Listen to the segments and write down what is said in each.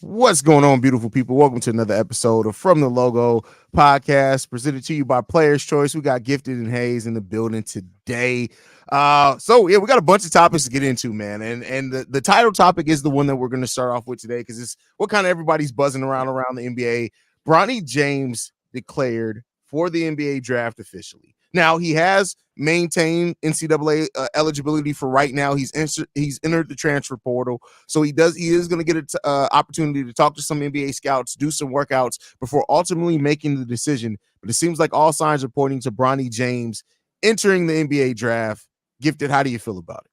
What's going on, beautiful people? Welcome to another episode of From the Logo podcast, presented to you by Players Choice. We got Gifted and Hayes in the building today. We got a bunch of topics to get into, man. And the title topic is the one that we're going to start off with today because it's what kind of everybody's buzzing around the NBA. Bronny James declared for the NBA draft officially. Now, he has maintained NCAA eligibility for right now. He's entered the transfer portal. So he is going to get an opportunity to talk to some NBA scouts, do some workouts before ultimately making the decision. But it seems like all signs are pointing to Bronny James entering the NBA draft. Gifted, how do you feel about it?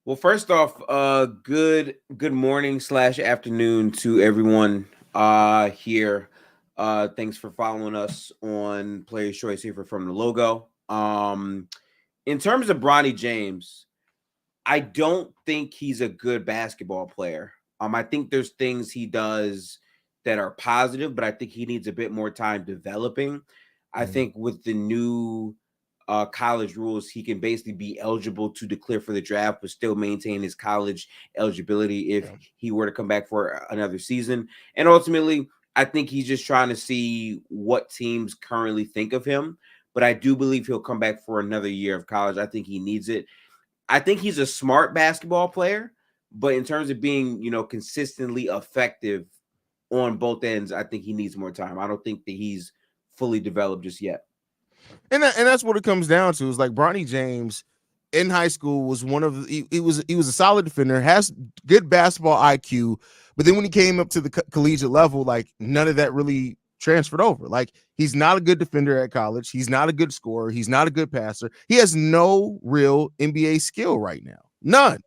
Well, first off, good morning / afternoon to everyone here. Thanks for following us on Players Choice here From the Logo. In terms of Bronny James, I don't think he's a good basketball player. I think there's things he does that are positive, but I think he needs a bit more time developing. I think with the new college rules, he can basically be eligible to declare for the draft, but still maintain his college eligibility if he were to come back for another season. And ultimately, I think he's just trying to see what teams currently think of him. But I do believe he'll come back for another year of college. I think he needs it. I think he's a smart basketball player, but in terms of being, consistently effective on both ends, I think he needs more time. I don't think that he's fully developed just yet. And that's what it comes down to is like Bronny James in high school was he was a solid defender, has good basketball IQ, but then when he came up to the collegiate level, like none of that really transferred over. Like he's not a good defender at college. He's not a good scorer. He's not a good passer. He has no real NBA skill right now. None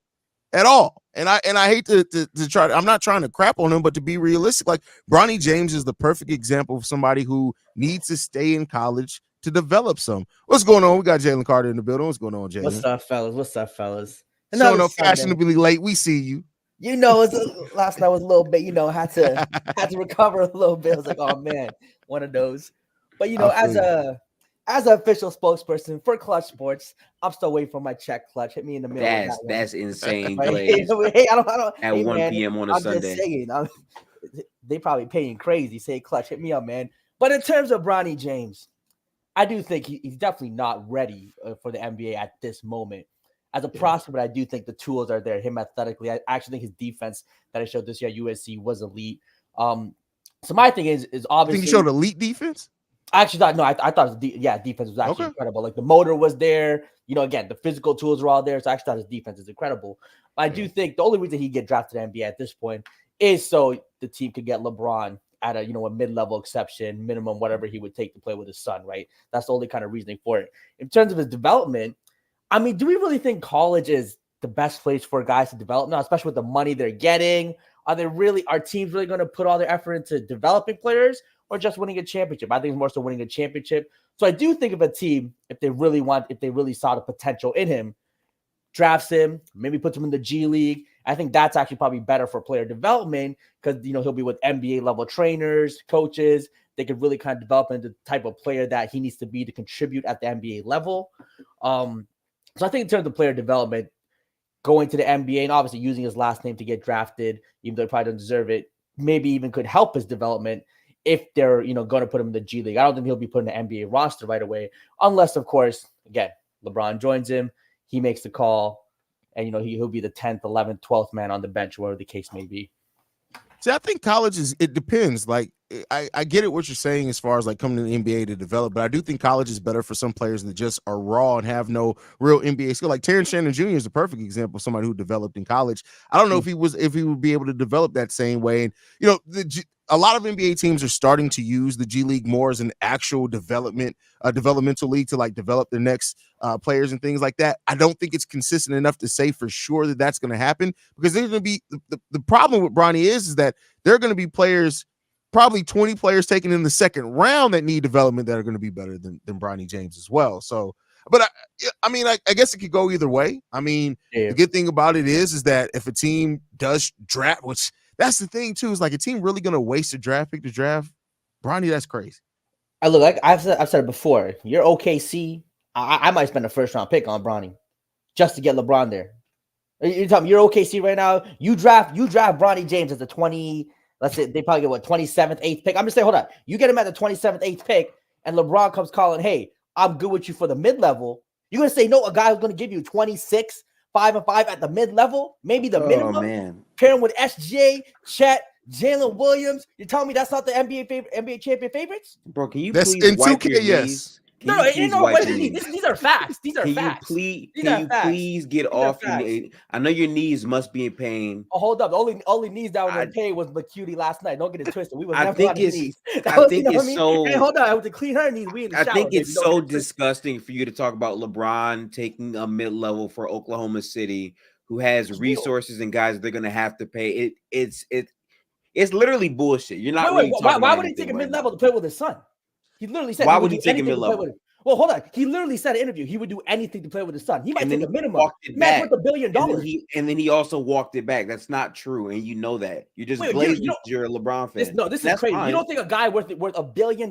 at all. And I hate to try to, I'm not trying to crap on him, but to be realistic, like Bronny James is the perfect example of somebody who needs to stay in college to develop some. What's going on? We got Jalen Carter in the building. What's going on, Jalen? What's up, fellas? Showing up fashionably late. We see you. Last night was a little bit, had to recover a little bit. I was like, oh man, one of those. But as an official spokesperson for Clutch Sports, I'm still waiting for my check. Clutch, hit me in the middle. That's insane. Hey, I don't. At 1 p.m. on a Sunday. Just saying, they probably paying crazy. Say, Clutch, hit me up, man. But in terms of Bronny James, I do think he's definitely not ready for the NBA at this moment. As a prospect, I do think the tools are there. Him athletically, I actually think his defense that I showed this year at USC was elite. So my thing is obviously. You think he showed elite defense? I actually thought I thought his defense was actually incredible. Like the motor was there. Again, the physical tools were all there. So I actually thought his defense is incredible. But I do think the only reason he get drafted to the NBA at this point is so the team could get LeBron at a a mid-level exception, minimum, whatever he would take to play with his son, right? That's the only kind of reasoning for it. In terms of his development, I mean, do we really think college is the best place for guys to develop now, especially with the money they're getting? Are teams really going to put all their effort into developing players or just winning a championship? I think it's more so winning a championship. So I do think of a team, if they really saw the potential in him, drafts him, maybe puts him in the G League. I think that's actually probably better for player development because, he'll be with NBA level trainers, coaches. They could really kind of develop into the type of player that he needs to be to contribute at the NBA level. So I think in terms of player development, going to the NBA and obviously using his last name to get drafted, even though he probably doesn't deserve it, maybe even could help his development if they're, going to put him in the G League. I don't think he'll be put in the NBA roster right away, unless, of course, again, LeBron joins him, he makes the call, and, he'll be the 10th, 11th, 12th man on the bench, whatever the case may be. See, I think college it depends. Like, I get it what you're saying as far as like coming to the NBA to develop, but I do think college is better for some players that just are raw and have no real NBA skill. Like Terrence Shannon Jr. is a perfect example of somebody who developed in college. I don't know if he would be able to develop that same way. And a lot of NBA teams are starting to use the G League more as an actual developmental league to like develop their next players and things like that. I don't think it's consistent enough to say for sure that that's going to happen because there's going to be the problem with Bronny is that there are going to be players, probably 20 players taken in the second round that need development that are going to be better than Bronny James as well. So, but I guess it could go either way. I mean, the good thing about it is that if a team does draft, which that's the thing too, is like a team really going to waste a draft pick to draft Bronny. That's crazy. I've said it before. You're OKC. I might spend a first round pick on Bronny just to get LeBron there. You're telling me you're OKC right now. You draft Bronny James as the 20. Let's say they probably get what 27th, 8th pick. I'm just saying, hold on. You get him at the 27th, 8th pick, and LeBron comes calling, hey, I'm good with you for the mid-level. You're gonna say no, a guy who's gonna give you 26, 5 and 5 at the mid-level, maybe the minimum. Man. Pair him with SGA, Chet, Jalen Williams. You're telling me that's not the NBA champion favorites? Bro, can you That's please in wipe 2K, your yes. knees? No, what is these? These are facts. These are facts. Can you please get off your knees? I know your knees must be in pain. Oh, hold up. The only knees that were in pain was McCutie last night. Don't get it twisted. We was I never think on his it's knees. I think it's so Hey, hold on. I have to clean her knees. We in the shower. I think it's baby. so disgusting for you to talk about LeBron taking a mid-level for Oklahoma City, who has resources and guys they're gonna have to pay. It's literally bullshit. You're not really talking why about would he take a right mid-level now. to play with his son? He literally said Why would he take a mid-level? Well, hold on. He literally said in an interview he would do anything to play with his son. He might take a minimum. Man worth $1 billion. And then he also walked it back. That's not true, and you know that. You just glazed because you're a LeBron fan. This is crazy. Fine. You don't think a guy worth $1 billion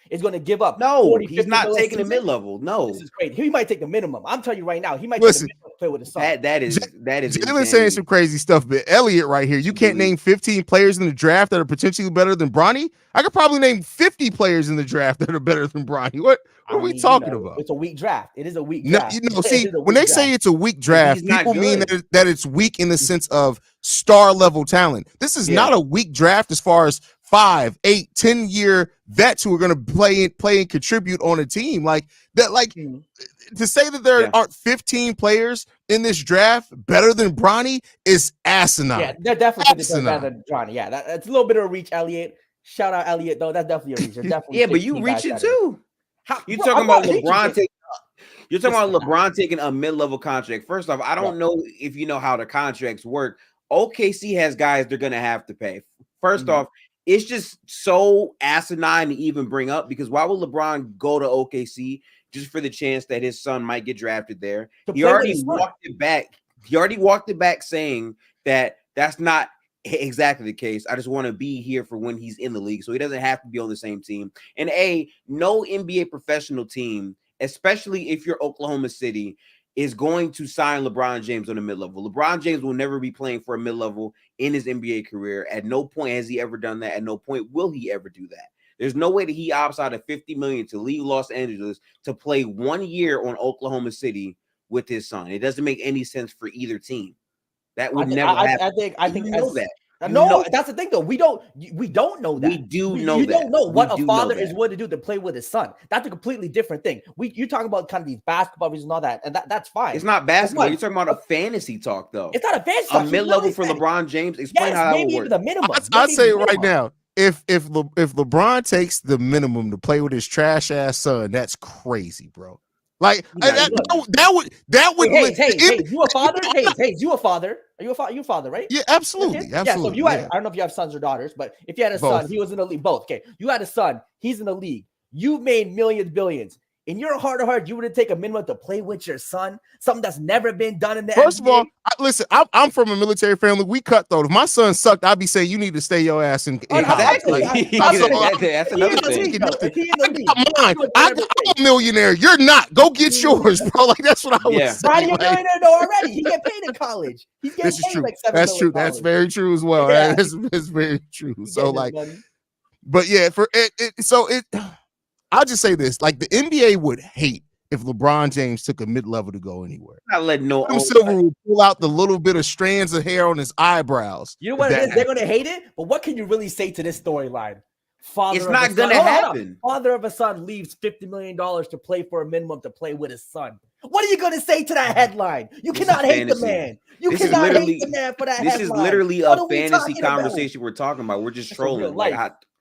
is going to give up? No, 40, he's not taking a mid-level. No, this is crazy. He might take the minimum. I'm telling you right now, he might take the minimum to play with his son. That is. Jalen saying some crazy stuff, but Elliot right here, you can't name 15 players in the draft that are potentially better than Bronny. I could probably name 50 players in the draft that are better than Bronny. What are we talking about? It's a weak draft. It is a weak draft. No, see, when they say it's a weak draft, people mean that it's weak in the sense of star level talent. This is not a weak draft as far as 5, 8, 10-year vets who are going to play and contribute on a team like that. Like to say that there aren't 15 players in this draft better than Bronny is asinine. Yeah, they're definitely better than Bronny. Yeah, that's a little bit of a reach, Elliot. Shout out Elliot though. That's definitely a reach. Definitely but you reach it too. You're talking about LeBron taking. You're talking about LeBron taking a mid-level contract. First off, I don't know if you know how the contracts work. OKC has guys they're gonna have to pay. First off, it's just so asinine to even bring up because why would LeBron go to OKC just for the chance that his son might get drafted there? He already walked it back. He already walked it back saying that that's not exactly the case. I just want to be here for when he's in the league, so he doesn't have to be on the same team. And no NBA professional team, especially if you're Oklahoma City, is going to sign LeBron James on a mid-level. LeBron James will never be playing for a mid-level in his NBA career. At no point has he ever done that. At no point will he ever do that. There's no way that he opts out of $50 million to leave Los Angeles to play 1 year on Oklahoma City with his son. It doesn't make any sense for either team. That would never happen. I think know that. No, that's the thing though. We don't know that. We do know you that. You don't know what a father is willing to do to play with his son. That's a completely different thing. You talk about kind of these basketball reasons and all that, and that's fine. It's not basketball. You're talking about a fantasy talk though. It's not a fantasy talk. A mid-level for LeBron James. Explain how that would work. The minimum. I'll say it right now. If LeBron takes the minimum to play with his trash ass son, that's crazy, bro. Like that would. Hey, you a father? Hey, you a father? Are you a father, right? Yeah, absolutely. Okay. Yeah. So if you had, I don't know if you have sons or daughters, but if you had a son, he was in the league. Both. Okay. You had a son, he's in the league. You've made millions, billions. In your heart of heart, you wouldn't take a minimum to play with your son, something that's never been done in the First NBA? of all, listen, I'm from a military family. We cutthroat. If my son sucked, I'd be saying you need to stay your ass in exactly. That's another thing. I'm a millionaire. You're not. Go get yours, bro. Like that's what I was saying. Ronnie's a millionaire though already. He get paid in college. He's getting paid like $7 That's true. million. That's very true as well. Yeah. That's very true. So like, but yeah, for it. I'll just say this: like the NBA would hate if LeBron James took a mid-level to go anywhere. Not letting no Adam Silver will pull out the little bit of strands of hair on his eyebrows. You know what it is? They're going to hate it. But what can you really say to this storyline? It's not going to happen. Father of a son leaves $50 million to play for a minimum to play with his son. What are you going to say to that headline? You cannot hate the man. You cannot hate the man for that headline. This is literally a fantasy conversation we're talking about. We're just trolling.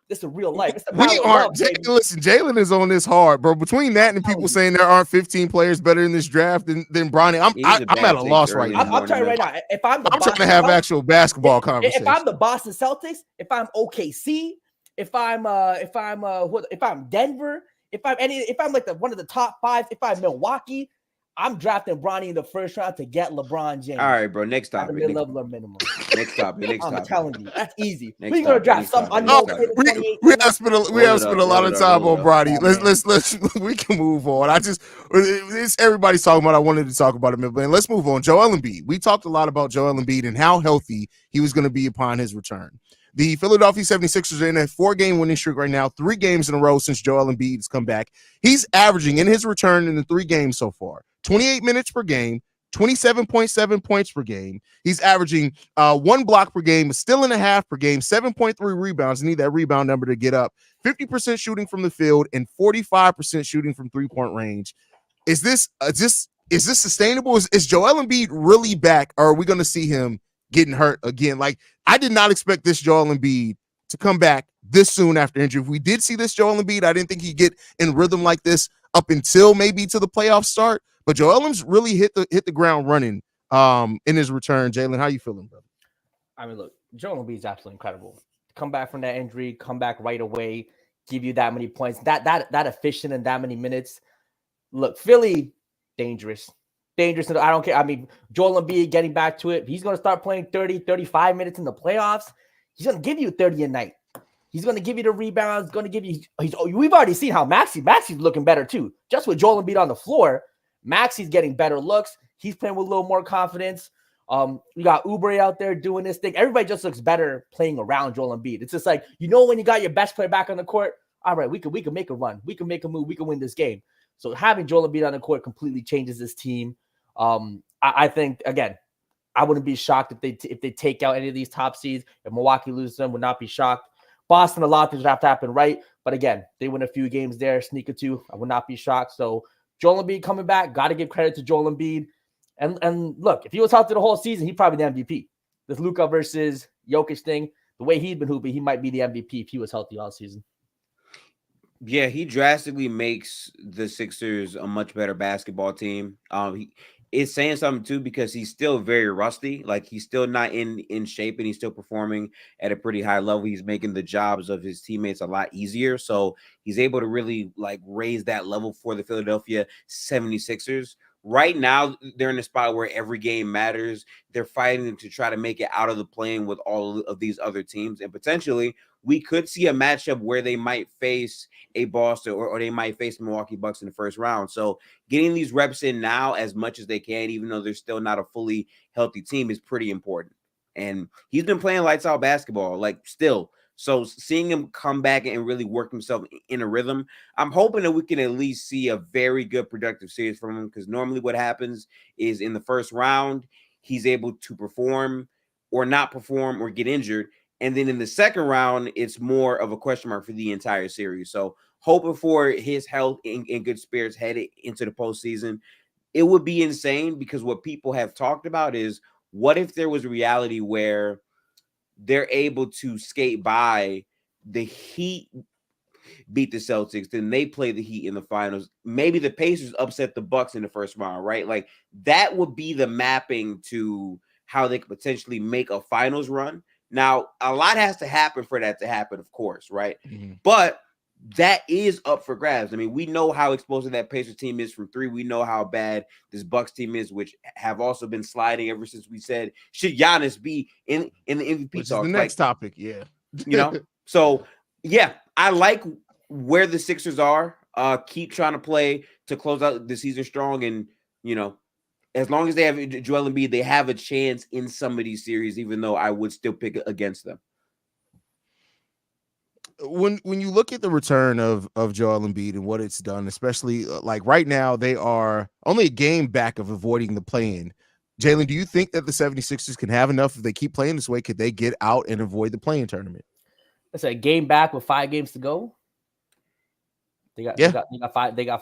This is real life. We aren't. Listen, Jalen is on this hard, bro. Between that and people saying there aren't 15 players better in this draft than Bronny, I'm at a loss right now. I'm telling you right now. If I'm trying to have actual basketball conversation. If I'm the Boston Celtics, if I'm OKC, if I'm Denver, if I'm like one of the top 5, if I'm Milwaukee, I'm drafting Bronny in the first round to get LeBron James. All right, bro. Next At the topic. mid-level minimum. Next topic. Next I'm topic. telling you, that's easy. Next We're gonna topic, draft next some topic, unknown next kid in topic. 2018. We have spent a lot of time on Bronny. Oh, Let's we can move on. It's everybody's talking about. I wanted to talk about him, but let's move on. Joel Embiid. We talked a lot about Joel Embiid and how healthy he was going to be upon his return. The Philadelphia 76ers are in a 4-game winning streak right now, 3 games in a row since Joel Embiid has come back. He's averaging in his return in the 3 games so far, 28 minutes per game, 27.7 points per game. He's averaging 1 block per game, a steal and a half per game, 7.3 rebounds. I need that rebound number to get up. 50% shooting from the field and 45% shooting from 3-point range. Is this sustainable? Is Joel Embiid really back, or are we going to see him getting hurt again? Like, I did not expect this Joel Embiid to come back this soon after injury. If we did see this Joel Embiid, I didn't think he'd get in rhythm like this up until maybe to the playoff start. But Joel Embiid's really hit the ground running in his return. Jalen, how you feeling, brother? I mean, look, Joel Embiid's absolutely incredible. Come back from that injury, come back right away, give you that many points, that efficient in that many minutes. Look, Philly, dangerous. I don't care. I mean, Joel Embiid getting back to it. He's going to start playing 30, 35 minutes in the playoffs. He's going to give you 30 a night. He's going to give you the rebounds, going to give you we've already seen how Maxi's looking better too. Just with Joel Embiid on the floor, Maxi's getting better looks. He's playing with a little more confidence. You got Oubre out there doing this thing. Everybody just looks better playing around Joel Embiid. It's just like, when you got your best player back on the court, all right, we can make a run. We can make a move. We can win this game. So having Joel Embiid on the court completely changes this team. I think, again, I wouldn't be shocked if they take out any of these top seeds. If Milwaukee loses them, would not be shocked. Boston, a lot of things would have to happen right. But again, they win a few games there, sneak or 2. I would not be shocked. So Joel Embiid coming back, got to give credit to Joel Embiid. And look, if he was healthy the whole season, he'd probably be the MVP. This Luka versus Jokic thing, the way he's been hooping, he might be the MVP if he was healthy all season. Yeah, he drastically makes the Sixers a much better basketball team. It's saying something too, because he's still very rusty. Like, he's still not in shape, and he's still performing at a pretty high level. He's making the jobs of his teammates a lot easier. So he's able to really raise that level for the Philadelphia 76ers. Right now, they're in a spot where every game matters. They're fighting to try to make it out of the play-in with all of these other teams. And potentially, we could see a matchup where they might face a Boston or they might face the Milwaukee Bucks in the first round. So getting these reps in now as much as they can, even though they're still not a fully healthy team, is pretty important. And he's been playing lights out basketball, still. So seeing him come back and really work himself in a rhythm, I'm hoping that we can at least see a very good productive series from him, because normally what happens is in the first round, he's able to perform or not perform or get injured. And then in the second round, it's more of a question mark for the entire series. So hoping for his health and good spirits headed into the postseason. It would be insane, because what people have talked about is, what if there was a reality where they're able to skate by the Heat, beat the Celtics, then they play the Heat in the finals. Maybe the Pacers upset the Bucks in the first round, right? That would be the mapping to how they could potentially make a finals run. Now, a lot has to happen for that to happen, of course, right? Mm-hmm. But that is up for grabs. I mean, we know how explosive that Pacers team is from 3. We know how bad this Bucks team is, which have also been sliding ever since we said, should Giannis be in the MVP talk? The next topic, yeah. So, yeah, I like where the Sixers are. Keep trying to play to close out the season strong. And, as long as they have Joel Embiid, they have a chance in some of these series, even though I would still pick against them. When you look at the return of Joel Embiid and what it's done, especially right now, they are only a game back of avoiding the play-in. Jalen, do you think that the 76ers can have enough if they keep playing this way? Could they get out and avoid the play-in tournament? It's a game back with 5 games to go. They got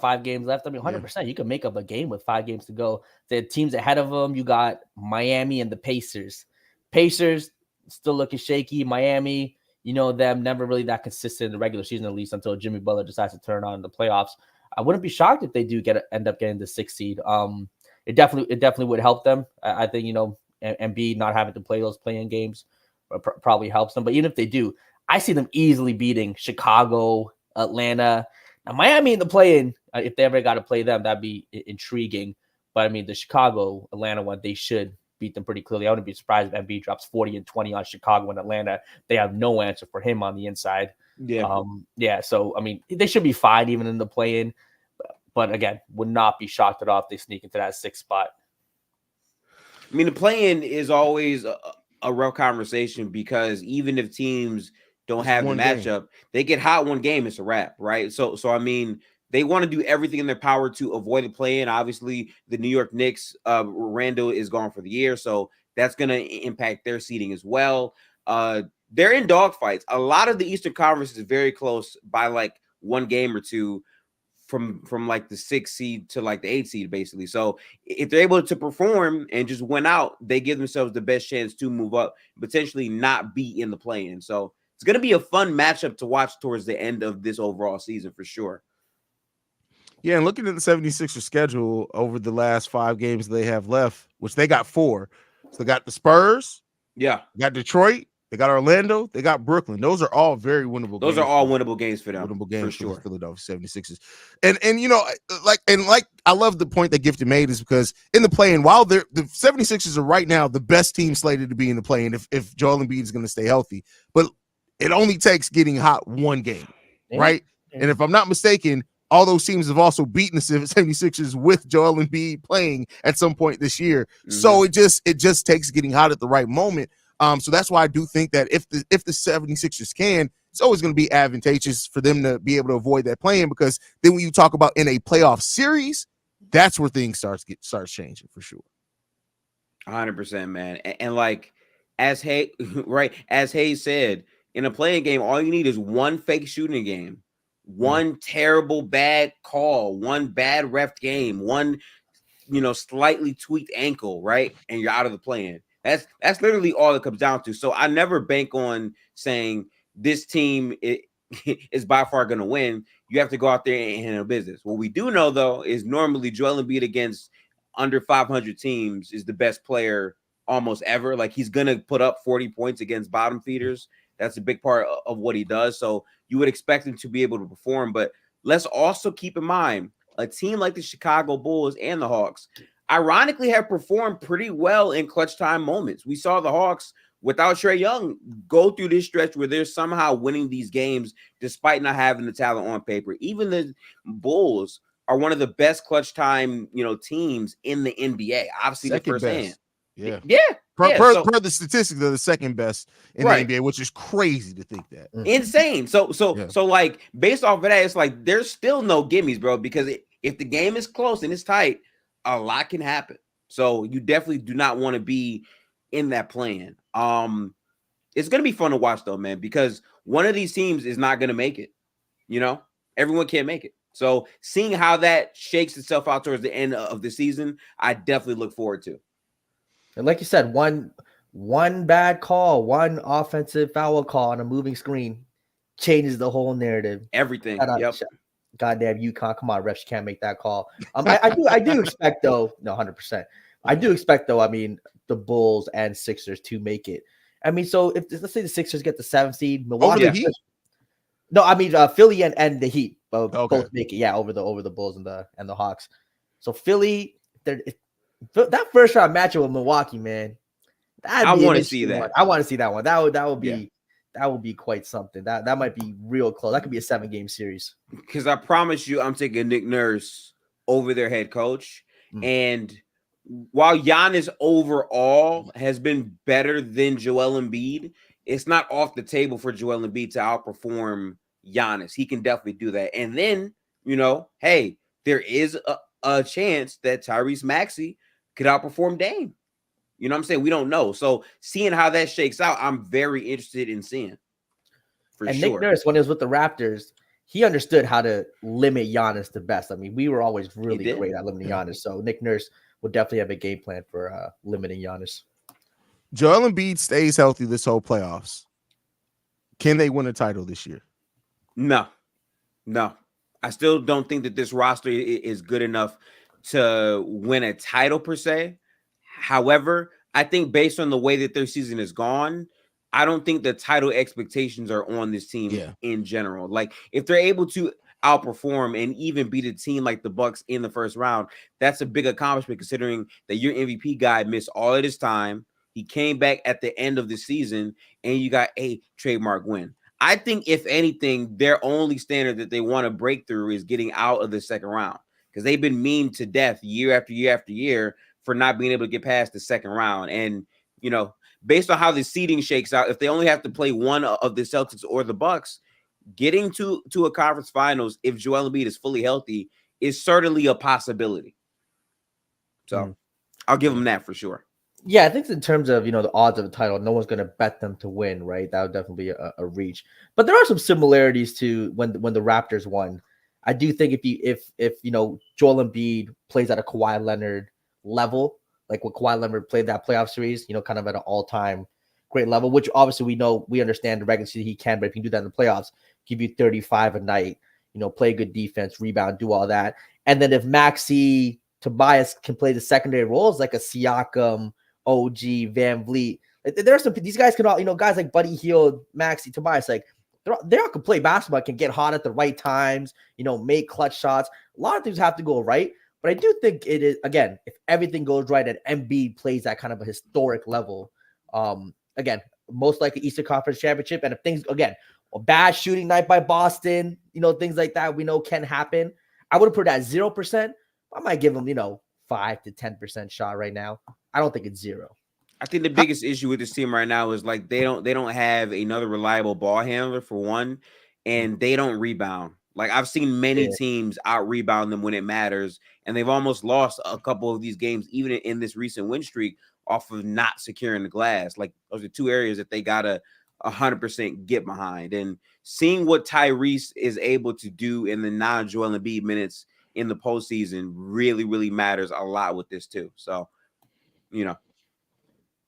5 games left. I mean, 100%. You can make up a game with 5 games to go. The teams ahead of them, you got Miami and the Pacers. Pacers still looking shaky. Miami, them never really that consistent in the regular season, at least until Jimmy Butler decides to turn on in the playoffs. I wouldn't be shocked if they do end up getting the 6th seed. It definitely would help them. I think, Embiid not having to play those play-in games probably helps them. But even if they do, I see them easily beating Chicago, Atlanta. Now, Miami in the play-in, if they ever got to play them, that'd be intriguing. But I mean, the Chicago Atlanta one, they should beat them pretty clearly. I wouldn't be surprised if Embiid drops 40 and 20 on Chicago and Atlanta. They have no answer for him on the inside. Yeah. So I mean, they should be fine even in the play-in. But again, would not be shocked at all if they sneak into that 6th spot. I mean, the play-in is always a rough conversation because even if teams don't have the matchup, they get hot one game, it's a wrap, right? So I mean, they want to do everything in their power to avoid the play-in. Obviously, the New York Knicks, Randall is gone for the year, so that's going to impact their seeding as well. They're in dogfights. A lot of the Eastern Conference is very close by like one game or two from like the 6th seed to like the 8th seed, basically. So if they're able to perform and just win out, they give themselves the best chance to move up, potentially not be in the play-in. So it's going to be a fun matchup to watch towards the end of this overall season for sure. Yeah, and looking at the 76ers schedule over the last 5 games they have left, which they got 4. So they got the Spurs, they got Detroit, they got Orlando, they got Brooklyn. Those are all very winnable games. Those are all winnable games for them. Winnable games for sure. The Philadelphia 76ers. And you know, like I love the point that Gifted made is because in the play-in, while the 76ers are right now the best team slated to be in the play-in if Joel Embiid is going to stay healthy. But it only takes getting hot one game, right? And if I'm not mistaken, all those teams have also beaten the 76ers with Joel Embiid playing at some point this year. Mm-hmm. So it just takes getting hot at the right moment. So that's why I do think that if the 76ers can, it's always going to be advantageous for them to be able to avoid that play-in, because then when you talk about in a playoff series, that's where things starts changing for sure. 100%, man. And like as Hayes said, in a play-in game, all you need is one fake shooting game, one terrible bad call, one bad ref game, one slightly tweaked ankle, right? And you're out of the play-in. That's literally all it comes down to. So I never bank on saying this team is by far going to win. You have to go out there and handle business. What we do know, though, is normally Joel Embiid against under 500 teams is the best player almost ever. Like, he's going to put up 40 points against bottom feeders. That's a big part of what he does. So you would expect him to be able to perform. But let's also keep in mind, a team like the Chicago Bulls and the Hawks ironically have performed pretty well in clutch time moments. We saw the Hawks without Trae Young go through this stretch where they're somehow winning these games despite not having the talent on paper. Even the Bulls are one of the best clutch time, teams in the NBA. Obviously, second the first best. hand. Yeah. Per the statistics, they're the second best in right. the NBA, which is crazy to think that. Insane. So like based off of that, it's like there's still no gimmies, bro, because if the game is close and it's tight, a lot can happen. So you definitely do not want to be in that plan. It's going to be fun to watch though, man, because one of these teams is not going to make it. Everyone can't make it. So seeing how that shakes itself out towards the end of the season, I definitely look forward to. And like you said, one bad call, one offensive foul call on a moving screen changes the whole narrative. Everything. Goddamn UConn. Come on, refs, you can't make that call. I do expect though, no, 100%. I do expect though, I mean, the Bulls and Sixers to make it. I mean, so if let's say the Sixers get the 7th seed, Milwaukee. Over the Heat? No, I mean Philly and the Heat both make it. Yeah, over the Bulls and the Hawks. So Philly, that first round matchup with Milwaukee, man. I want to see that. I want to see that one. That would be. That would be quite something. That might be real close. That could be a 7-game series. Because I promise you, I'm taking Nick Nurse over their head coach. And while Giannis overall has been better than Joel Embiid, it's not off the table for Joel Embiid to outperform Giannis. He can definitely do that. And then, hey, there is a chance that Tyrese Maxey could outperform Dame. You know what I'm saying? We don't know. So seeing how that shakes out, I'm very interested in seeing. And Nick Nurse, when he was with the Raptors, he understood how to limit Giannis the best. I mean, we were always really great at limiting Giannis. So Nick Nurse will definitely have a game plan for limiting Giannis. Joel Embiid stays healthy this whole playoffs. Can they win a title this year? No. I still don't think that this roster is good enough to win a title per se. However, I think based on the way that their season is gone, I don't think the title expectations are on this team in general. Like, if they're able to outperform and even beat a team like the Bucks in the first round, that's a big accomplishment considering that your MVP guy missed all of his time. He came back at the end of the season, and you got a trademark win. I think, if anything, their only standard that they want to break through is getting out of the second round, because they've been memed to death year after year after year for not being able to get past the second round. And, based on how the seeding shakes out, if they only have to play one of the Celtics or the Bucks, getting to a conference finals, if Joel Embiid is fully healthy, is certainly a possibility. So I'll give them that for sure. Yeah, I think in terms of, the odds of the title, no one's going to bet them to win, right? That would definitely be a reach. But there are some similarities to when the Raptors won. I do think if Joel Embiid plays at a Kawhi Leonard level, like what Kawhi Leonard played that playoff series, kind of at an all-time great level, which obviously we understand the regular season he can, but if you can do that in the playoffs, give you 35 a night, play good defense, rebound, do all that. And then if Maxey, Tobias can play the secondary roles like a Siakam, OG, Van Vliet. There are some, these guys can all, guys like Buddy Hield, Maxey, Tobias, like they all can play basketball, can get hot at the right times, make clutch shots. A lot of things have to go right. But I do think it is, again, if everything goes right and Embiid plays at kind of a historic level, again, most likely Eastern Conference Championship. And if things, again, a bad shooting night by Boston, things like that we know can happen. I would have put it at 0%. I might give them, 5 to 10% shot right now. I don't think it's 0. I think the biggest issue with this team right now is like they don't have another reliable ball handler for one, and they don't rebound. Like I've seen many teams out rebound them when it matters, and they've almost lost a couple of these games, even in this recent win streak, off of not securing the glass. Like those are two areas that they gotta 100% get behind. And seeing what Tyrese is able to do in the non-Joel Embiid minutes in the postseason really, really matters a lot with this too. So,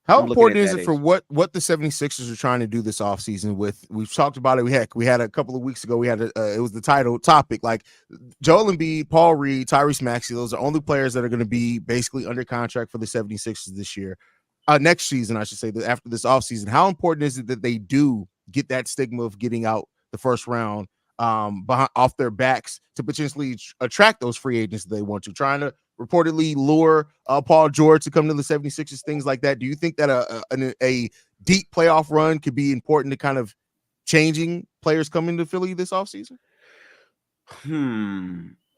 how important is it for what the 76ers are trying to do this offseason with, we've talked about it. We had a couple of weeks ago, we had it was the title topic, like Joel Embiid, Paul Reed, Tyrese Maxey, those are only players that are going to be basically under contract for the 76ers this year. Next season, I should say, that after this offseason, how important is it that they do get that stigma of getting out the first round off their backs to potentially attract those free agents that they want to, trying to reportedly lure Paul George to come to the 76ers, things like that? Do you think that a deep playoff run could be important to kind of changing players coming to Philly this offseason?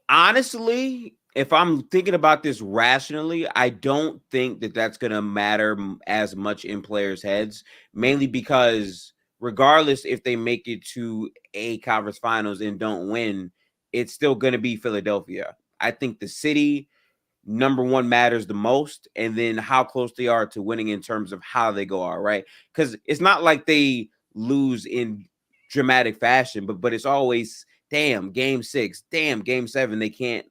Honestly, if I'm thinking about this rationally, I don't think that that's going to matter as much in players' heads, mainly because regardless if they make it to a conference finals and don't win, it's still going to be Philadelphia. I think the city, number one, matters the most, and then how close they are to winning in terms of how they go out, right? Because it's not like they lose in dramatic fashion, but it's always, damn, game 6, damn, game 7, they can't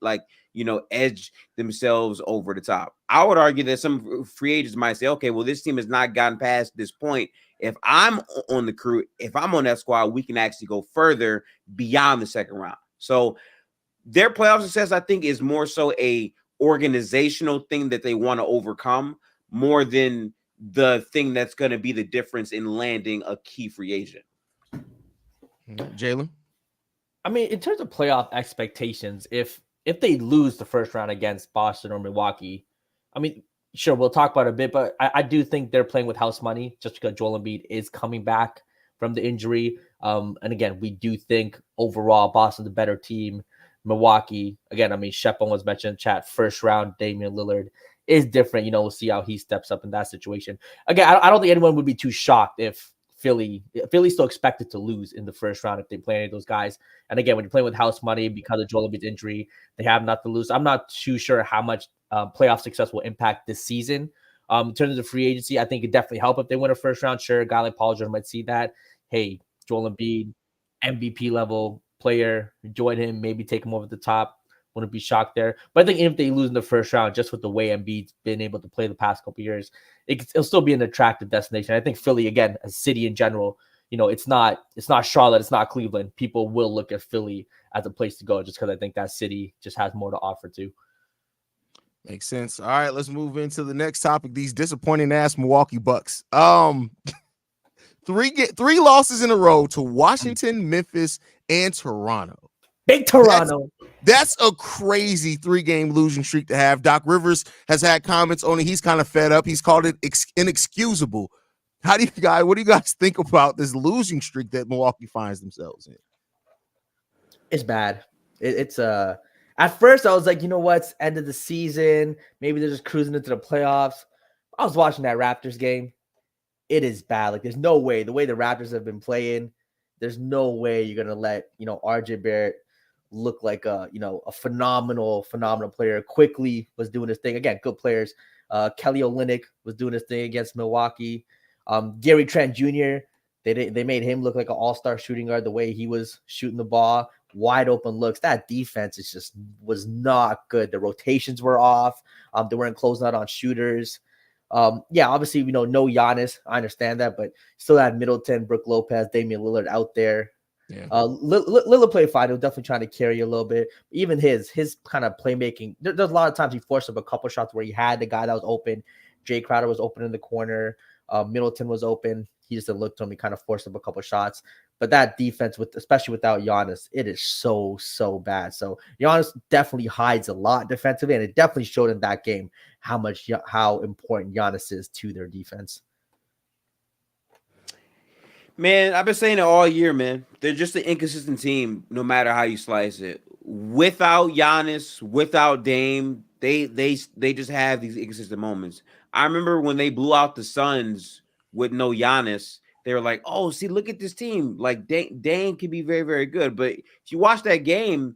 edge themselves over the top. I would argue that some free agents might say, okay, well, this team has not gotten past this point. If I'm on the crew, if I'm on that squad, we can actually go further beyond the second round. So their playoff success, I think, is more so a organizational thing that they want to overcome more than the thing that's going to be the difference in landing a key free agent. Jalen? I mean, in terms of playoff expectations, if they lose the first round against Boston or Milwaukee, I mean, sure, we'll talk about it a bit, but I do think they're playing with house money just because Joel Embiid is coming back from the injury. And again, we do think overall Boston's a better team. Milwaukee, again, I mean, Shepon was mentioned in chat, first round, Damian Lillard is different. We'll see how he steps up in that situation. Again, I don't think anyone would be too shocked if Philly's still expected to lose in the first round if they play any of those guys. And again, when you're playing with house money because of Joel Embiid's injury, they have not to lose. I'm not too sure how much playoff success will impact this season. In terms of free agency, I think it definitely help if they win a first round. Sure, a guy like Paul George might see that. Hey, Joel Embiid, MVP level player, join him, maybe take him over the top. Wouldn't be shocked there. But I think if they lose in the first round, just with the way Embiid's been able to play the past couple of years, it'll still be an attractive destination. I think Philly, again, a city in general, it's not Charlotte, it's not Cleveland. People will look at Philly as a place to go just because I think that city just has more to offer too. Makes sense. All right, let's move into the next topic. These disappointing ass Milwaukee Bucks. Three losses in a row to Washington, Memphis, and Toronto. Big Toronto. That's a crazy 3-game losing streak to have. Doc Rivers has had comments on it. He's kind of fed up. He's called it inexcusable. What do you guys think about this losing streak that Milwaukee finds themselves in? It's bad. It's at first I was like, you know what? It's end of the season. Maybe they're just cruising into the playoffs. I was watching that Raptors game. It is bad. Like, there's no way. The way the Raptors have been playing, there's no way you're gonna let RJ Barrett look like a phenomenal player. Quickly was doing his thing. Again, good players. Kelly Olynyk was doing his thing against Milwaukee. Gary Trent Jr. They made him look like an all-star shooting guard the way he was shooting the ball. Wide open looks. That defense was not good. The rotations were off. They weren't closing out on shooters. Obviously, no Giannis. I understand that, but still had Middleton, Brook Lopez, Damian Lillard out there. Yeah. Lillard played fine. He was definitely trying to carry a little bit. Even his kind of playmaking. There's a lot of times he forced up a couple shots where he had the guy that was open. Jay Crowder was open in the corner. Middleton was open. He just didn't look to him. He kind of forced up a couple shots. But that defense, especially without Giannis, it is so bad. So Giannis definitely hides a lot defensively, and it definitely showed in that game how important Giannis is to their defense. Man, I've been saying it all year, man. They're just an inconsistent team, no matter how you slice it. Without Giannis, without Dame, they just have these inconsistent moments. I remember when they blew out the Suns with no Giannis, they were like, "Oh, see, look at this team. Like Dame can be very, very good." But if you watch that game,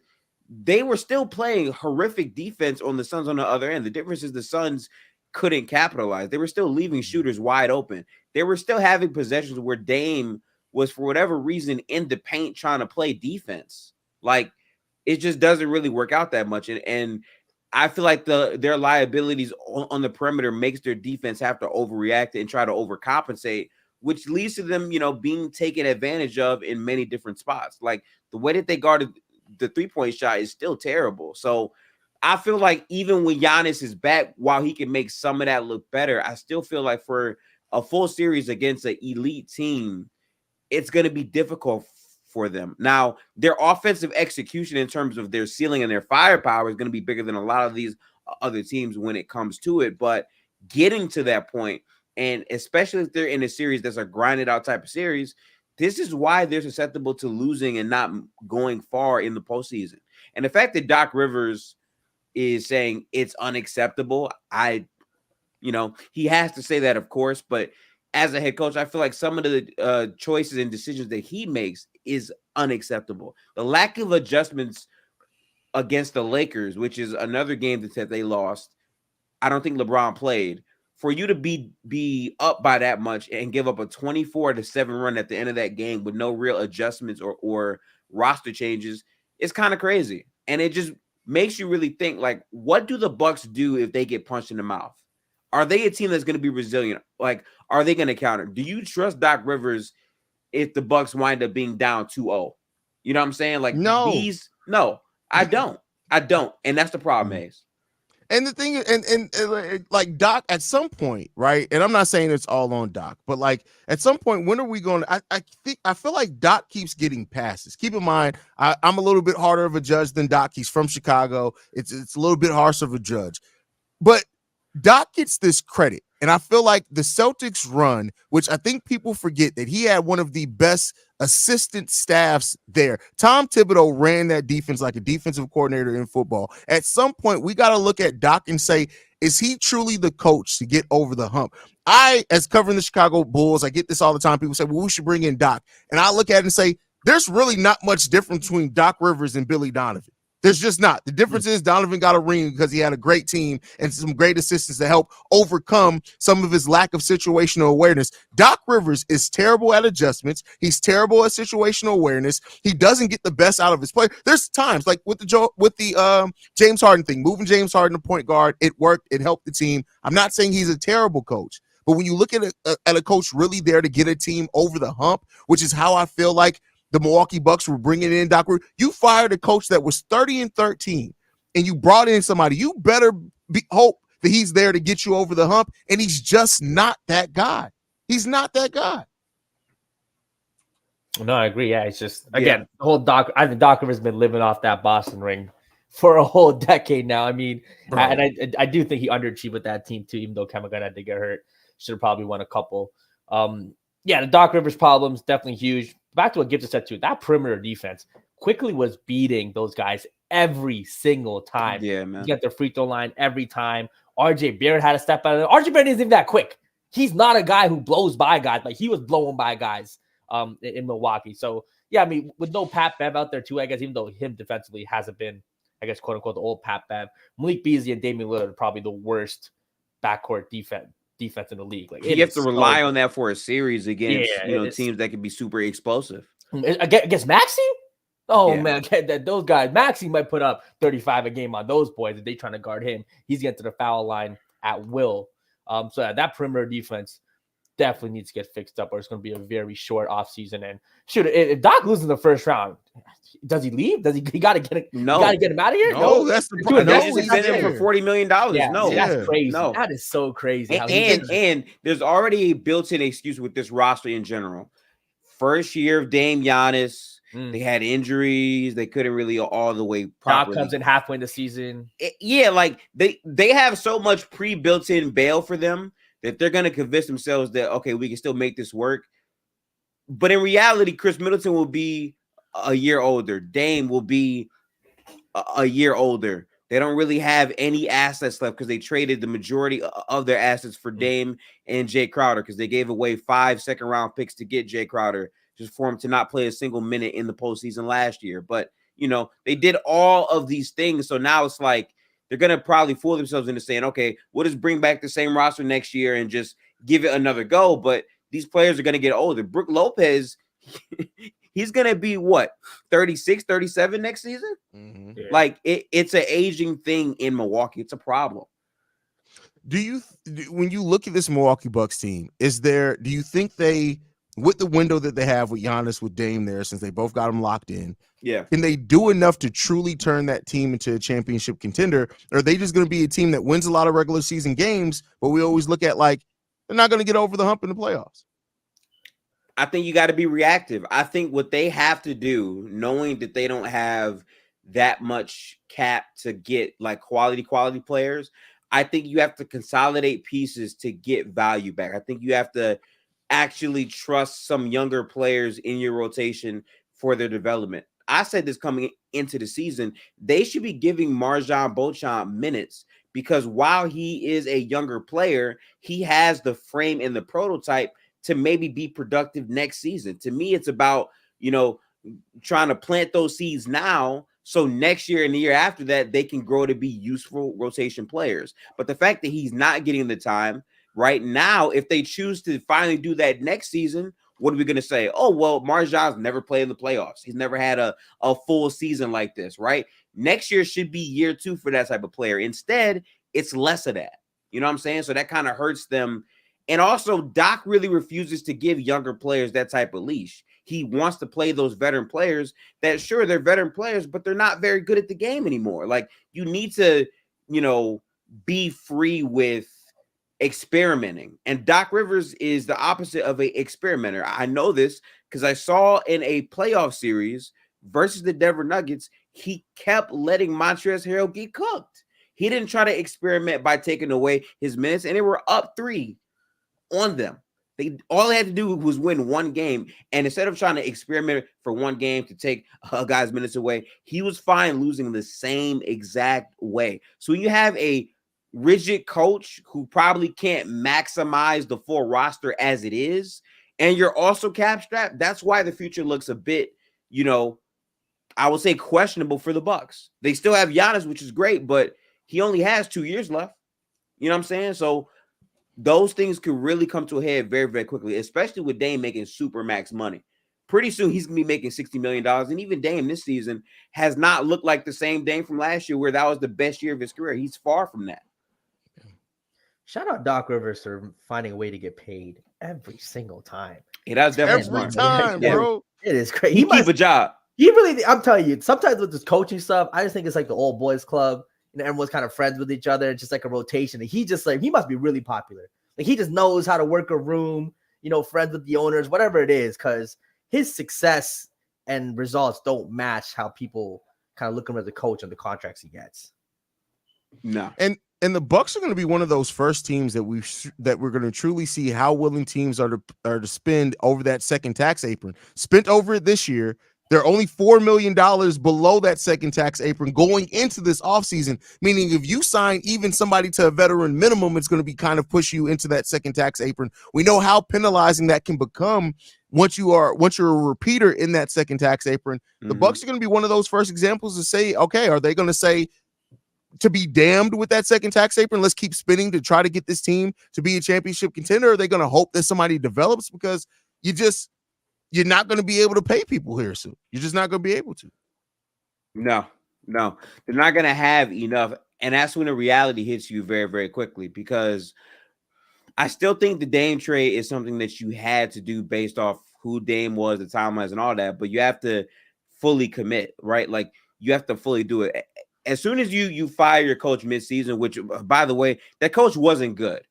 they were still playing horrific defense on the Suns on the other end. The difference is the Suns couldn't capitalize. They were still leaving shooters wide open. They were still having possessions where Dame was, for whatever reason, in the paint trying to play defense. Like, it just doesn't really work out that much. And I feel like their liabilities on the perimeter makes their defense have to overreact and try to overcompensate, which leads to them, being taken advantage of in many different spots. Like, the way that they guarded the three-point shot is still terrible. So I feel like even when Giannis is back, while he can make some of that look better, I still feel like for a full series against an elite team, it's going to be difficult for them. Now, their offensive execution in terms of their ceiling and their firepower is going to be bigger than a lot of these other teams when it comes to it. But getting to that point, and especially if they're in a series that's a grinded out type of series, this is why they're susceptible to losing and not going far in the postseason. And the fact that Doc Rivers is saying it's unacceptable, he has to say that, of course, but as a head coach, I feel like some of the choices and decisions that he makes is unacceptable. The lack of adjustments against the Lakers, which is another game that they lost, I don't think LeBron played. For you to be up by that much and give up a 24-7 run at the end of that game with no real adjustments or roster changes, it's kind of crazy. And it just makes you really think, like, what do the Bucks do if they get punched in the mouth? Are they a team that's going to be resilient? Like, are they going to counter? Do you trust Doc Rivers if the Bucks wind up being down 2-0? You know what I'm saying? Like, no, I don't. And that's the problem, Ace. And the thing, and like Doc, at some point, right? And I'm not saying it's all on Doc, but like at some point, when are we going? I feel like Doc keeps getting passes. Keep in mind, I'm a little bit harder of a judge than Doc. He's from Chicago. It's a little bit harsher of a judge, but Doc gets this credit. And I feel like the Celtics run, which I think people forget that he had one of the best assistant staffs there. Tom Thibodeau ran that defense like a defensive coordinator in football. At some point, we got to look at Doc and say, is he truly the coach to get over the hump? As covering the Chicago Bulls, I get this all the time. People say, well, we should bring in Doc. And I look at it and say, there's really not much difference between Doc Rivers and Billy Donovan. There's just not. The difference is Donovan got a ring because he had a great team and some great assistants to help overcome some of his lack of situational awareness. Doc Rivers is terrible at adjustments. He's terrible at situational awareness. He doesn't get the best out of his play. There's times like with the James Harden thing, moving James Harden to point guard, it worked. It helped the team. I'm not saying he's a terrible coach, but when you look at a coach really there to get a team over the hump, which is how I feel like the Milwaukee Bucks were bringing in Doc Rivers. You fired a coach that was 30-13, and you brought in somebody. You better hope that he's there to get you over the hump, and he's just not that guy. He's not that guy. No, I agree. Yeah, it's just again the whole Doc. I think Doc Rivers been living off that Boston ring for a whole decade now. I mean, and I do think he underachieved with that team too. Even though Kevin Garnett did get hurt, should have probably won a couple. The Doc Rivers problems definitely huge. Back to what Gibson said too. That perimeter defense quickly was beating those guys every single time. Yeah, man. You get their free throw line every time. RJ Barrett had to step out of it. RJ Barrett isn't even that quick. He's not a guy who blows by guys. Like he was blowing by guys in Milwaukee. So yeah, I mean, with no Pat Bev out there too, I guess, even though him defensively hasn't been, I guess, quote unquote, the old Pat Bev, Malik Beasley and Damian Lillard are probably the worst backcourt defense in the league. Like you have to rely on that for a series against teams that can be super explosive. Against Maxey? Oh man, those guys. Maxey might put up 35 a game on those boys if they trying to guard him. He's getting to the foul line at will. So that perimeter defense definitely needs to get fixed up, or it's going to be a very short offseason. And shoot, if Doc loses in the first round, does he leave? Does he got to get it? No, got to get him out of here. No, that's the problem. He's sitting for $40 million. That's crazy. No. That is so crazy. And there's already a built-in excuse with this roster in general. First year of Dame Giannis, they had injuries. They couldn't really all the way properly. Doc comes in halfway in the season. Like they have so much pre-built-in bail for them that they're going to convince themselves that, okay, we can still make this work. But in reality, Chris Middleton will be a year older. Dame will be a year older. They don't really have any assets left because they traded the majority of their assets for Dame and Jay Crowder because they gave away 5 second-round picks to get Jay Crowder just for him to not play a single minute in the postseason last year. But, they did all of these things. So now it's like, they're going to probably fool themselves into saying, okay, we'll just bring back the same roster next year and just give it another go. But these players are going to get older. Brook Lopez, he's going to be 36, 37 next season? Mm-hmm. Yeah. Like it's an aging thing in Milwaukee. It's a problem. When you look at this Milwaukee Bucks team, do you think they, with the window that they have with Giannis, with Dame there, since they both got him locked in, can they do enough to truly turn that team into a championship contender? Or are they just going to be a team that wins a lot of regular season games, but we always look at like they're not going to get over the hump in the playoffs? I think you got to be reactive. I think what they have to do, knowing that they don't have that much cap to get like quality players, I think you have to consolidate pieces to get value back. I think you have to actually trust some younger players in your rotation for their development. I said this coming into the season, they should be giving MarJon Beauchamp minutes because while he is a younger player, he has the frame and the prototype to maybe be productive next season. To me, it's about, trying to plant those seeds now so next year and the year after that, they can grow to be useful rotation players. But the fact that he's not getting the time right now, if they choose to finally do that next season, what are we going to say? Oh, well, MarJon's never played in the playoffs. He's never had a full season like this, right? Next year should be year 2 for that type of player. Instead, it's less of that. You know what I'm saying? So that kind of hurts them. And also, Doc really refuses to give younger players that type of leash. He wants to play those veteran players that, sure, they're veteran players, but they're not very good at the game anymore. Like, you need to, be free with experimenting. And Doc Rivers is the opposite of a experimenter. I know this because I saw in a playoff series versus the Denver Nuggets, he kept letting Montrezl Harrell get cooked. He didn't try to experiment by taking away his minutes, and they were up 3 on them. All they had to do was win one game, and instead of trying to experiment for one game to take a guy's minutes away, he was fine losing the same exact way. So when you have a rigid coach who probably can't maximize the full roster as it is, and you're also cap strapped, that's why the future looks a bit, I would say questionable for the Bucks. They still have Giannis, which is great, but he only has 2 years left. You know what I'm saying? So those things could really come to a head very, very quickly, especially with Dame making super max money. Pretty soon he's going to be making $60 million. And even Dame this season has not looked like the same Dame from last year where that was the best year of his career. He's far from that. Shout out Doc Rivers for finding a way to get paid every single time. Yeah, that's definitely every time, bro. It is crazy. He keep a job. He really, I'm telling you, sometimes with this coaching stuff, I just think it's like the old boys club. Everyone's kind of friends with each other. It's just like a rotation. And he must be really popular. Like he just knows how to work a room, friends with the owners, whatever it is, because his success and results don't match how people kind of look at him as a coach and the contracts he gets. No. And the Bucks are going to be one of those first teams that we're going to truly see how willing teams are to spend over that second tax apron. Spent over it this year. They're only $4 million below that second tax apron going into this offseason, meaning if you sign even somebody to a veteran minimum, it's going to be kind of push you into that second tax apron. We know how penalizing that can become once you're a repeater in that second tax apron. The Bucks are going to be one of those first examples to say, okay, are they going to say, to be damned with that second tax apron, let's keep spinning to try to get this team to be a championship contender? Or are they going to hope that somebody develops? Because you're not going to be able to pay people here soon. You're just not going to be able to. No, they're not going to have enough. And that's when the reality hits you very, very quickly, because I still think the Dame trade is something that you had to do based off who Dame was, the timelines and all that, but you have to fully commit, right? Like, you have to fully do it. As soon as you fire your coach midseason, which, by the way, that coach wasn't good.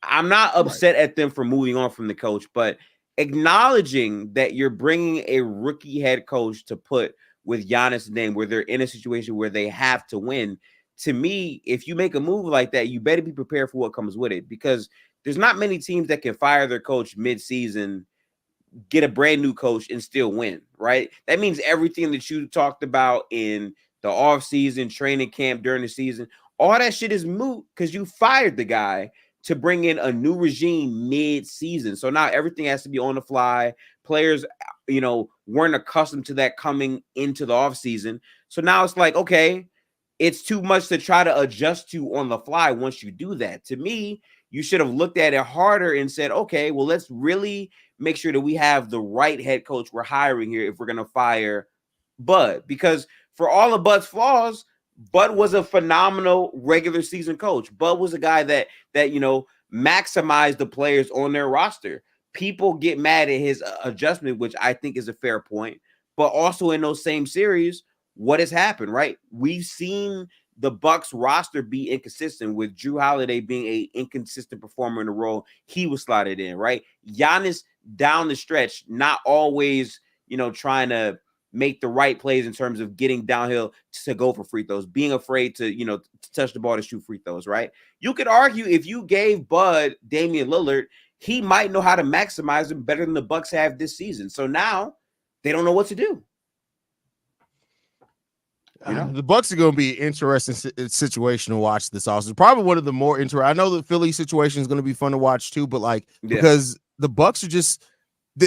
I'm not upset at them for moving on from the coach, but acknowledging that you're bringing a rookie head coach to put with Giannis and Dame, where they're in a situation where they have to win. To me, if you make a move like that, you better be prepared for what comes with it, because there's not many teams that can fire their coach midseason, get a brand new coach, and still win, right? That means everything that you talked about in the offseason, training camp, during the season, all that shit is moot because you fired the guy to bring in a new regime mid-season. So now everything has to be on the fly. Players, weren't accustomed to that coming into the offseason. So now it's like, okay, it's too much to try to adjust to on the fly once you do that. To me, you should have looked at it harder and said, okay, well, let's really make sure that we have the right head coach we're hiring here if we're going to fire Bud. Because for all of Bud's flaws, Bud was a phenomenal regular season coach. Bud was a guy that maximized the players on their roster. People get mad at his adjustment, which I think is a fair point. But also in those same series, what has happened, right? We've seen the Bucks roster be inconsistent, with Drew Holiday being an inconsistent performer in the role he was slotted in, right? Giannis down the stretch, not always, trying to make the right plays in terms of getting downhill to go for free throws, being afraid to, to touch the ball to shoot free throws, right? You could argue if you gave Bud Damian Lillard, he might know how to maximize him better than the Bucks have this season. So now they don't know what to do. The Bucks are going to be an interesting situation to watch this offseason. Probably one of the more interesting. I know the Philly situation is going to be fun to watch too, but because the Bucks are just,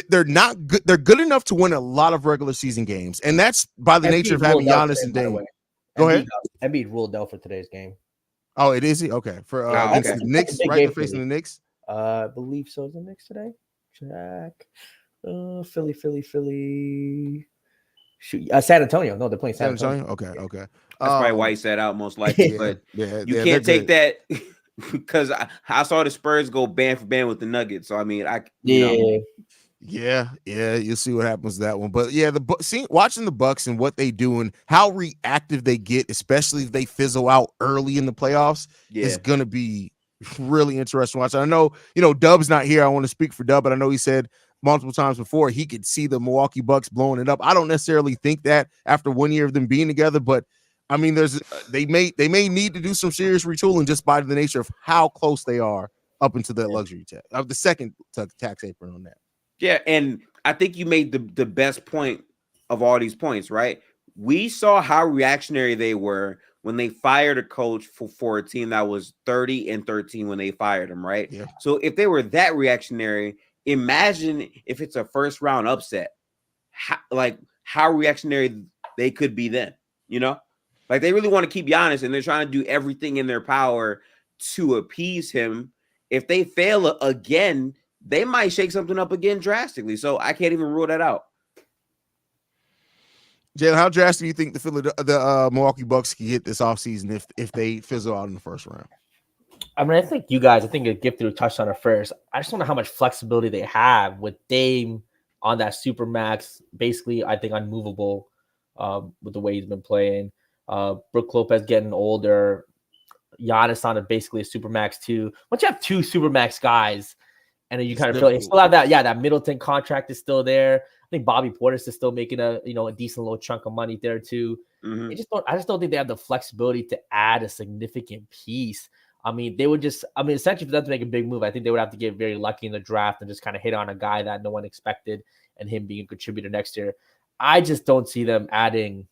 they're not good. They're good enough to win a lot of regular season games, and that's by the nature of having Giannis and Dame. Go ahead. Embiid ruled out for today's game. Oh, it is he? Okay. For the Knicks, right? They're facing the Knicks. I believe so. Is the Knicks today? Check. Philly. Shoot, San Antonio. No, they're playing San Antonio. Okay. That's probably why he sat out most likely. But you can't take that because I saw the Spurs go band for band with the Nuggets. So I mean, Yeah, you'll see what happens with that one. But yeah, watching the Bucks and what they do and how reactive they get, especially if they fizzle out early in the playoffs, is gonna be really interesting to watch. I know, Dub's not here. I want to speak for Dub, but I know he said multiple times before he could see the Milwaukee Bucks blowing it up. I don't necessarily think that after 1 year of them being together, but I mean, they may need to do some serious retooling just by the nature of how close they are up into the luxury tax of the second tax apron on that. Yeah, and I think you made the best point of all these points, right? We saw how reactionary they were when they fired a coach for a team that was 30-13 when they fired him, right? Yeah. So if they were that reactionary, imagine if it's a first round upset, how reactionary they could be then, Like, they really want to keep Giannis, and they're trying to do everything in their power to appease him. If they fail again, they might shake something up again drastically. So I can't even rule that out. Jalen, how drastic do you think the Milwaukee Bucks can get this offseason if they fizzle out in the first round? I mean, I think Gifted touched on it first. I just don't know how much flexibility they have with Dame on that supermax, basically, I think, unmovable with the way he's been playing. Brook Lopez getting older. Giannis on basically a supermax too. Once you have two supermax guys And then you It's kind of feel like you difficult. still have that. Yeah, that Middleton contract is still there. I think Bobby Portis is still making a decent little chunk of money there too. Mhm. I just don't think they have the flexibility to add a significant piece. I mean, essentially for them to make a big move, I think they would have to get very lucky in the draft and just kind of hit on a guy that no one expected and him being a contributor next year. I just don't see them adding,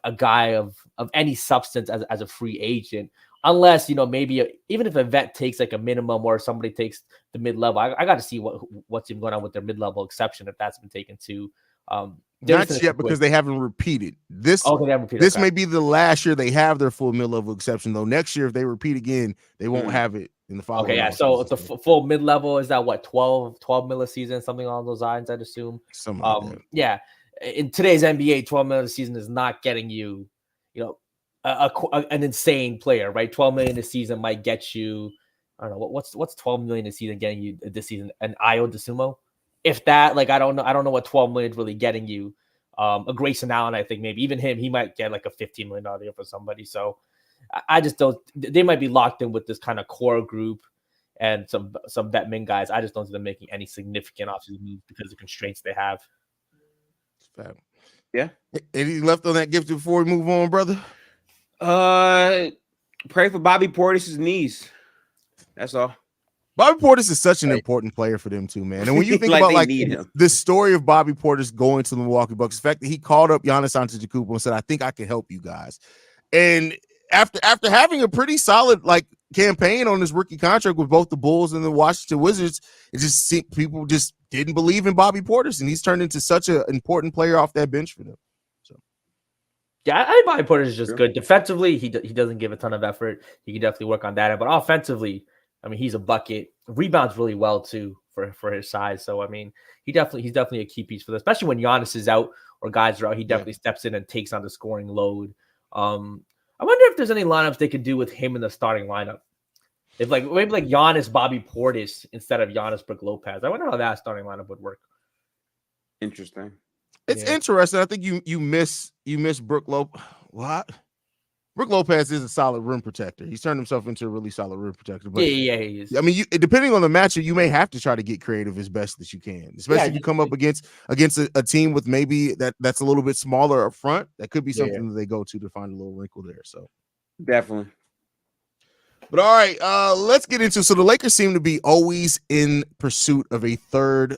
a guy of any substance as a free agent, unless maybe even if a vet takes like a minimum or somebody takes the mid level. I got to see what's even going on with their mid level exception if that's been taken too. Not yet because they haven't repeated this. Oh, they haven't repeated. This Okay. may be the last year they have their full mid level exception though. Next year, if they repeat again, they won't have it in the following. Okay, yeah. So the full mid level is that what 12 mil a season, something along those lines, I'd assume. Something like that. Yeah. In today's NBA, 12 million a season is not getting you, an insane player, right? 12 million a season might get you. I don't know what's 12 million a season getting you this season. An Io DeSumo, if that, like I don't know what 12 million is really getting you. A Grayson Allen, I think maybe even him, he might get like a $15 million deal for somebody. So I just don't. They might be locked in with this kind of core group and some Vetmin guys. I just don't see them making any significant offseason moves because of the constraints they have. Yeah. Anything left on that gift before we move on, brother? Pray for Bobby Portis' knees. That's all. Bobby Portis is such an important player for them too, man. And when you think Like about they need him. the story of Bobby Portis going to the Milwaukee Bucks, the fact that he called up Giannis Antetokounmpo and said, "I think I can help you guys," and after having a pretty solid campaign on his rookie contract with both the Bulls and the Washington Wizards, it just seemed people just didn't believe in Bobby Portis, and he's turned into such an important player off that bench for them. So, yeah, I think Bobby Portis is just good defensively. He doesn't give a ton of effort. He can definitely work on that, but offensively, I mean, he's a bucket. Rebounds really well too for his size. So I mean, he's definitely a key piece for this, especially when Giannis is out or guys are out. He definitely steps in and takes on the scoring load. I wonder if there's any lineups they could do with him in the starting lineup. If maybe Giannis, Bobby Portis instead of Giannis, Brook Lopez. I wonder how that starting lineup would work. Interesting. It's interesting. I think you miss Brook Lopez. What? Brook Lopez is a solid rim protector. He's turned himself into a really solid rim protector. But yeah, he is. I mean, depending on the matchup, you may have to try to get creative as best as you can, especially if you come up against a team with maybe that's a little bit smaller up front. That could be something that they go to find a little wrinkle there. So definitely. But all right, let's get into. So the Lakers seem to be always in pursuit of a third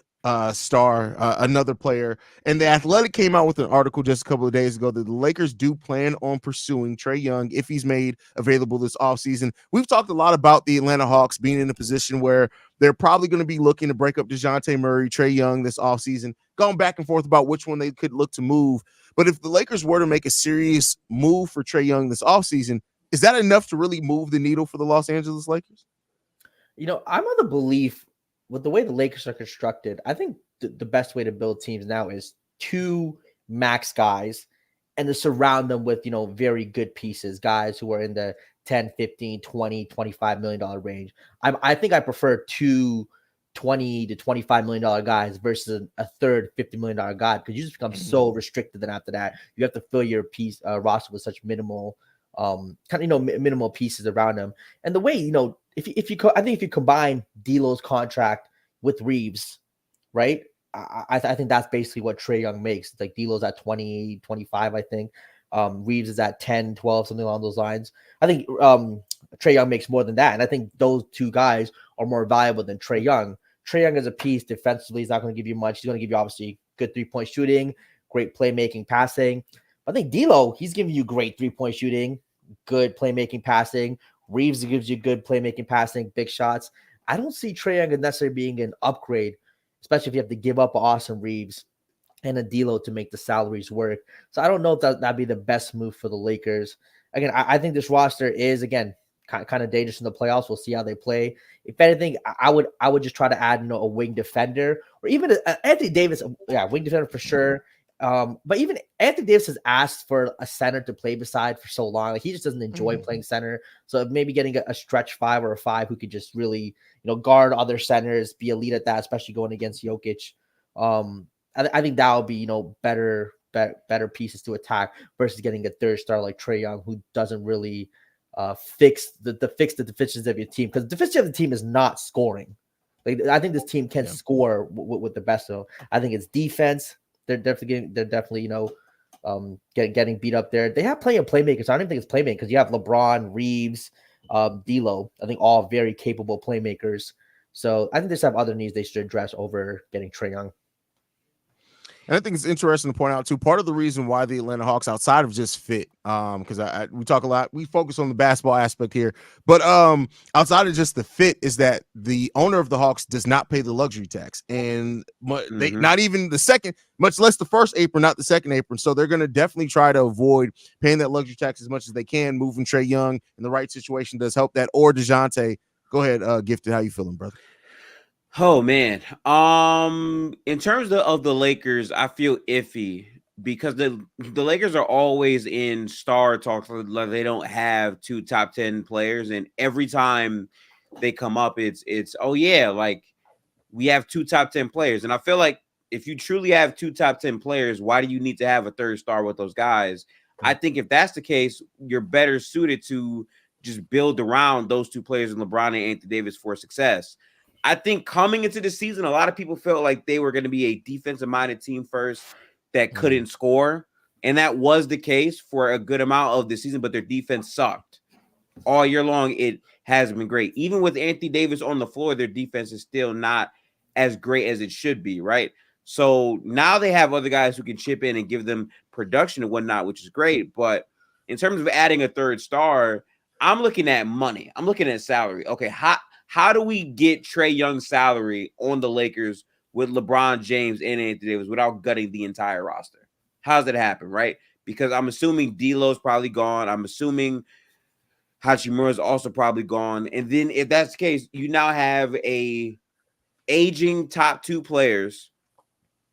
star, another player. And the Athletic came out with an article just a couple of days ago that the Lakers do plan on pursuing Trae Young if he's made available this offseason. We've talked a lot about the Atlanta Hawks being in a position where they're probably going to be looking to break up DeJounte Murray, Trae Young this offseason, going back and forth about which one they could look to move. But if the Lakers were to make a serious move for Trae Young this offseason, is that enough to really move the needle for the Los Angeles Lakers? I'm of the belief with the way the Lakers are constructed, I think the best way to build teams now is 2 max guys and to surround them with, very good pieces, guys who are in the 10, 15, 20, $25 million range. I think I prefer 2 $20 to $25 million guys versus a third $50 million guy, because you just become so restricted. Then after that, you have to fill your roster with such minimal minimal pieces around them. And the way, I think if you combine D'Lo's contract with Reeves, right? I think that's basically what Trae Young makes. It's like D'Lo's at 20, 25, I think. Reeves is at 10, 12, something along those lines. I think Trae Young makes more than that. And I think those 2 guys are more valuable than Trae Young. Trae Young as a piece defensively is not going to give you much. He's going to give you obviously good 3-point shooting, great playmaking, passing. I think D'Lo, he's giving you great 3-point shooting, good playmaking, passing. Reeves gives you good playmaking, passing, big shots. I don't see Trae Young necessarily being an upgrade, especially if you have to give up Austin Reeves and a D'Lo to make the salaries work. So I don't know if that'd be the best move for the Lakers. Again, I think this roster is, again, kind of dangerous in the playoffs. We'll see how they play. If anything, I would just try to add a wing defender or even Anthony Davis. Yeah, wing defender for sure. But even Anthony Davis has asked for a center to play beside for so long. Like, he just doesn't enjoy playing center. So maybe getting a stretch 5 or a 5 who could just really, guard other centers, be elite at that, especially going against Jokic. I think that would be, better pieces to attack versus getting a third star like Trae Young, who doesn't really fix the deficiencies of your team, because the deficiency of the team is not scoring. Like, I think this team can score with the best. So I think it's defense. They're definitely getting beat up there. They have plenty of playmakers. I don't even think it's playmakers, because you have LeBron, Reeves, D'Lo. I think all very capable playmakers. So I think they just have other needs they should address over getting Trae Young. And I think it's interesting to point out too, part of the reason why the Atlanta Hawks, outside of just fit, because we talk a lot, we focus on the basketball aspect here, but outside of just the fit, is that the owner of the Hawks does not pay the luxury tax, and they not even the second, much less the first apron, not the second apron. So they're going to definitely try to avoid paying that luxury tax as much as they can. Moving Trae Young in the right situation does help that, or DeJounte. Go ahead, Gifted. How you feeling, brother? Oh man. In terms of the Lakers, I feel iffy because the Lakers are always in star talks. Like they don't have 2 top 10 players, and every time they come up, it's oh yeah, like we have 2 top 10 players. And I feel like if you truly have 2 top 10 players, why do you need to have a third star with those guys? I think if that's the case, you're better suited to just build around those 2 players in LeBron and Anthony Davis for success. I think coming into the season, a lot of people felt like they were going to be a defensive-minded team first that couldn't score. And that was the case for a good amount of the season, but their defense sucked. All year long, it has been great. Even with Anthony Davis on the floor, their defense is still not as great as it should be, right? So now they have other guys who can chip in and give them production and whatnot, which is great. But in terms of adding a third star, I'm looking at money. I'm looking at salary. Okay, how do we get Trae Young's salary on the Lakers with LeBron James and Anthony Davis without gutting the entire roster? How does that happen, right? Because I'm assuming D'Lo's probably gone. I'm assuming Hachimura is also probably gone. And then if that's the case, you now have a aging top 2 players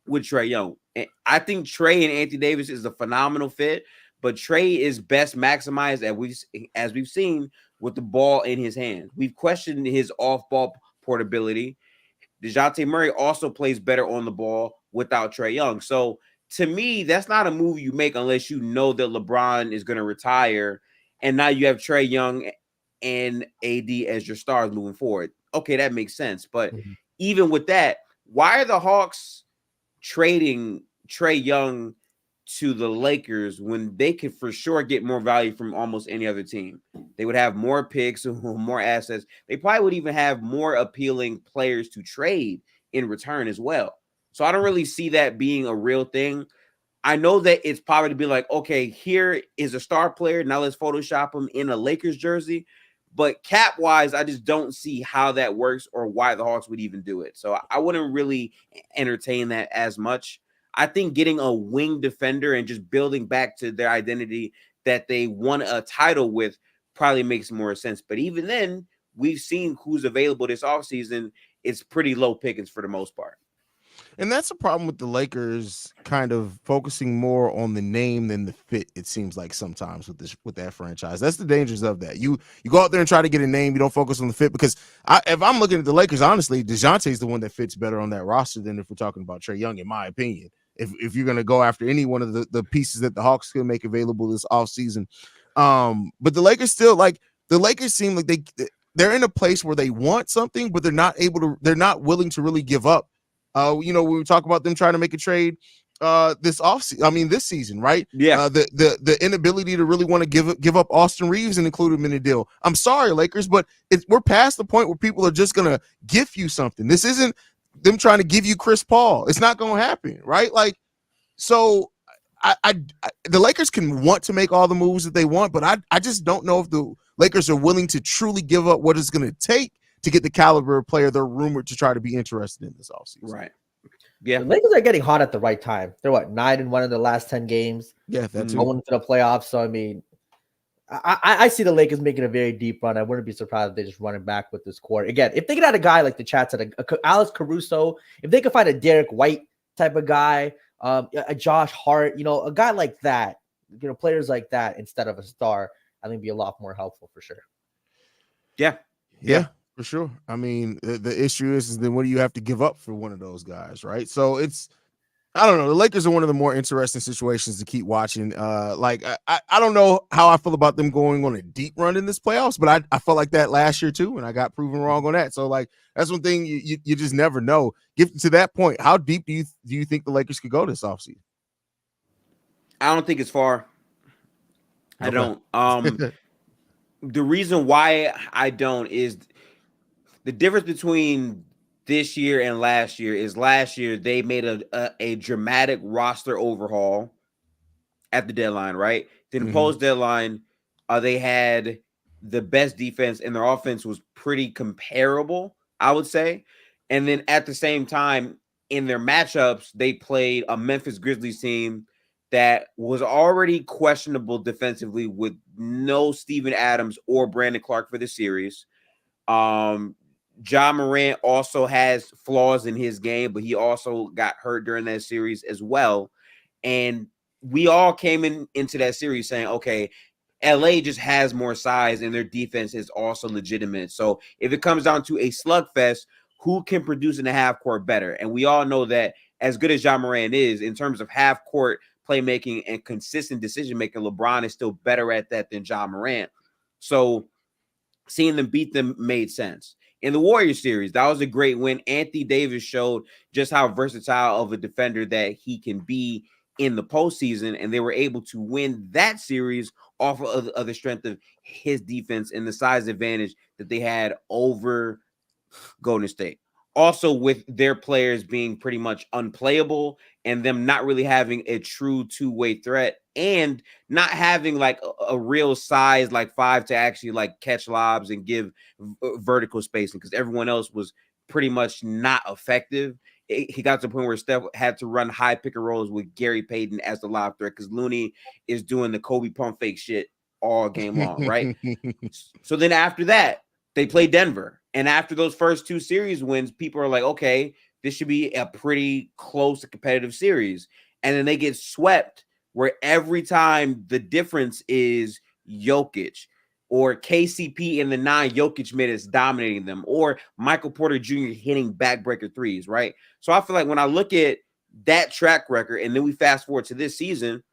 with Trae Young. And I think Trae and Anthony Davis is a phenomenal fit, but Trae is best maximized as we've seen with the ball in his hands. We've questioned his off-ball portability. DeJounte Murray also plays better on the ball without Trae Young. So to me, that's not a move you make unless you know that LeBron is going to retire, and now you have Trae Young and AD as your stars moving forward. Okay, that makes sense. But even with that, why are the Hawks trading Trae Young to the Lakers when they could for sure get more value from almost any other team? They would have more picks, more assets. They probably would even have more appealing players to trade in return as well. So I don't really see that being a real thing. I know that it's probably to be like, okay, here is a star player. Now let's Photoshop him in a Lakers jersey. But cap-wise, I just don't see how that works or why the Hawks would even do it. So I wouldn't really entertain that as much. I think getting a wing defender and just building back to their identity that they won a title with probably makes more sense. But even then, we've seen who's available this offseason. It's pretty low pickings for the most part. And that's a problem with the Lakers kind of focusing more on the name than the fit, it seems like sometimes with that franchise. That's the dangers of that. You go out there and try to get a name, you don't focus on the fit, because if I'm looking at the Lakers, honestly, DeJounte is the one that fits better on that roster than if we're talking about Trae Young, in my opinion. If you're going to go after any one of the pieces that the Hawks can make available this offseason. But the Lakers still, like, the Lakers seem like they're in a place where they want something, but they're not willing to really give up. We were talking about them trying to make a trade this season, right? Yeah. The inability to really want to give up Austin Reeves and include him in the deal. I'm sorry, Lakers, but we're past the point where people are just gonna gift you something. This isn't them trying to give you Chris Paul. It's not gonna happen, right? Like, so the Lakers can want to make all the moves that they want, but I just don't know if the Lakers are willing to truly give up what it's gonna take to get the caliber of player they're rumored to try to be interested in this offseason. Right. Yeah. The Lakers are getting hot at the right time. They're 9-1 in the last 10 games. Yeah, that's going into the playoffs. So I mean, I see the Lakers making a very deep run. I wouldn't be surprised if they just running back with this core. Again, if they could add a guy like the chat said, Alex Caruso, if they could find a Derek White type of guy, a Josh Hart, a guy like that, players like that instead of a star, I think it'd be a lot more helpful for sure. Yeah. For sure. I mean, the issue is then what do you have to give up for one of those guys, right? So I don't know. The Lakers are one of the more interesting situations to keep watching. I don't know how I feel about them going on a deep run in this playoffs, but I felt like that last year too, and I got proven wrong on that. So like that's one thing you just never know. Get to that point, how deep do you think the Lakers could go this offseason? I don't think it's far. I Okay. don't. The reason why I don't is the difference between this year and last year is last year they made a dramatic roster overhaul at the deadline, right? Then post deadline, they had the best defense and their offense was pretty comparable, I would say. And then at the same time, in their matchups, they played a Memphis Grizzlies team that was already questionable defensively with no Steven Adams or Brandon Clark for the series. Ja Morant also has flaws in his game, but he also got hurt during that series as well. And we all came into that series saying, okay, LA just has more size and their defense is also legitimate. So if it comes down to a slugfest, who can produce in the half court better? And we all know that as good as Ja Morant is in terms of half court playmaking and consistent decision making, LeBron is still better at that than Ja Morant. So seeing them beat them made sense. In the Warriors series, that was a great win. Anthony Davis showed just how versatile of a defender that he can be in the postseason, and they were able to win that series off of the strength of his defense and the size advantage that they had over Golden State. Also, with their players being pretty much unplayable and them not really having a true two-way threat and not having like a real size like five to actually like catch lobs and give vertical spacing because everyone else was pretty much not effective. He got to the point where Steph had to run high pick and rolls with Gary Payton as the lob threat because Looney is doing the Kobe pump fake shit all game long, right? So then after that, they play Denver. And after those first two series wins, people are like, okay, this should be a pretty close and competitive series. And then they get swept where every time the difference is Jokic or KCP in the 9 Jokic minutes dominating them or Michael Porter Jr. hitting backbreaker threes, right? So I feel like when I look at that track record and then we fast forward to this season,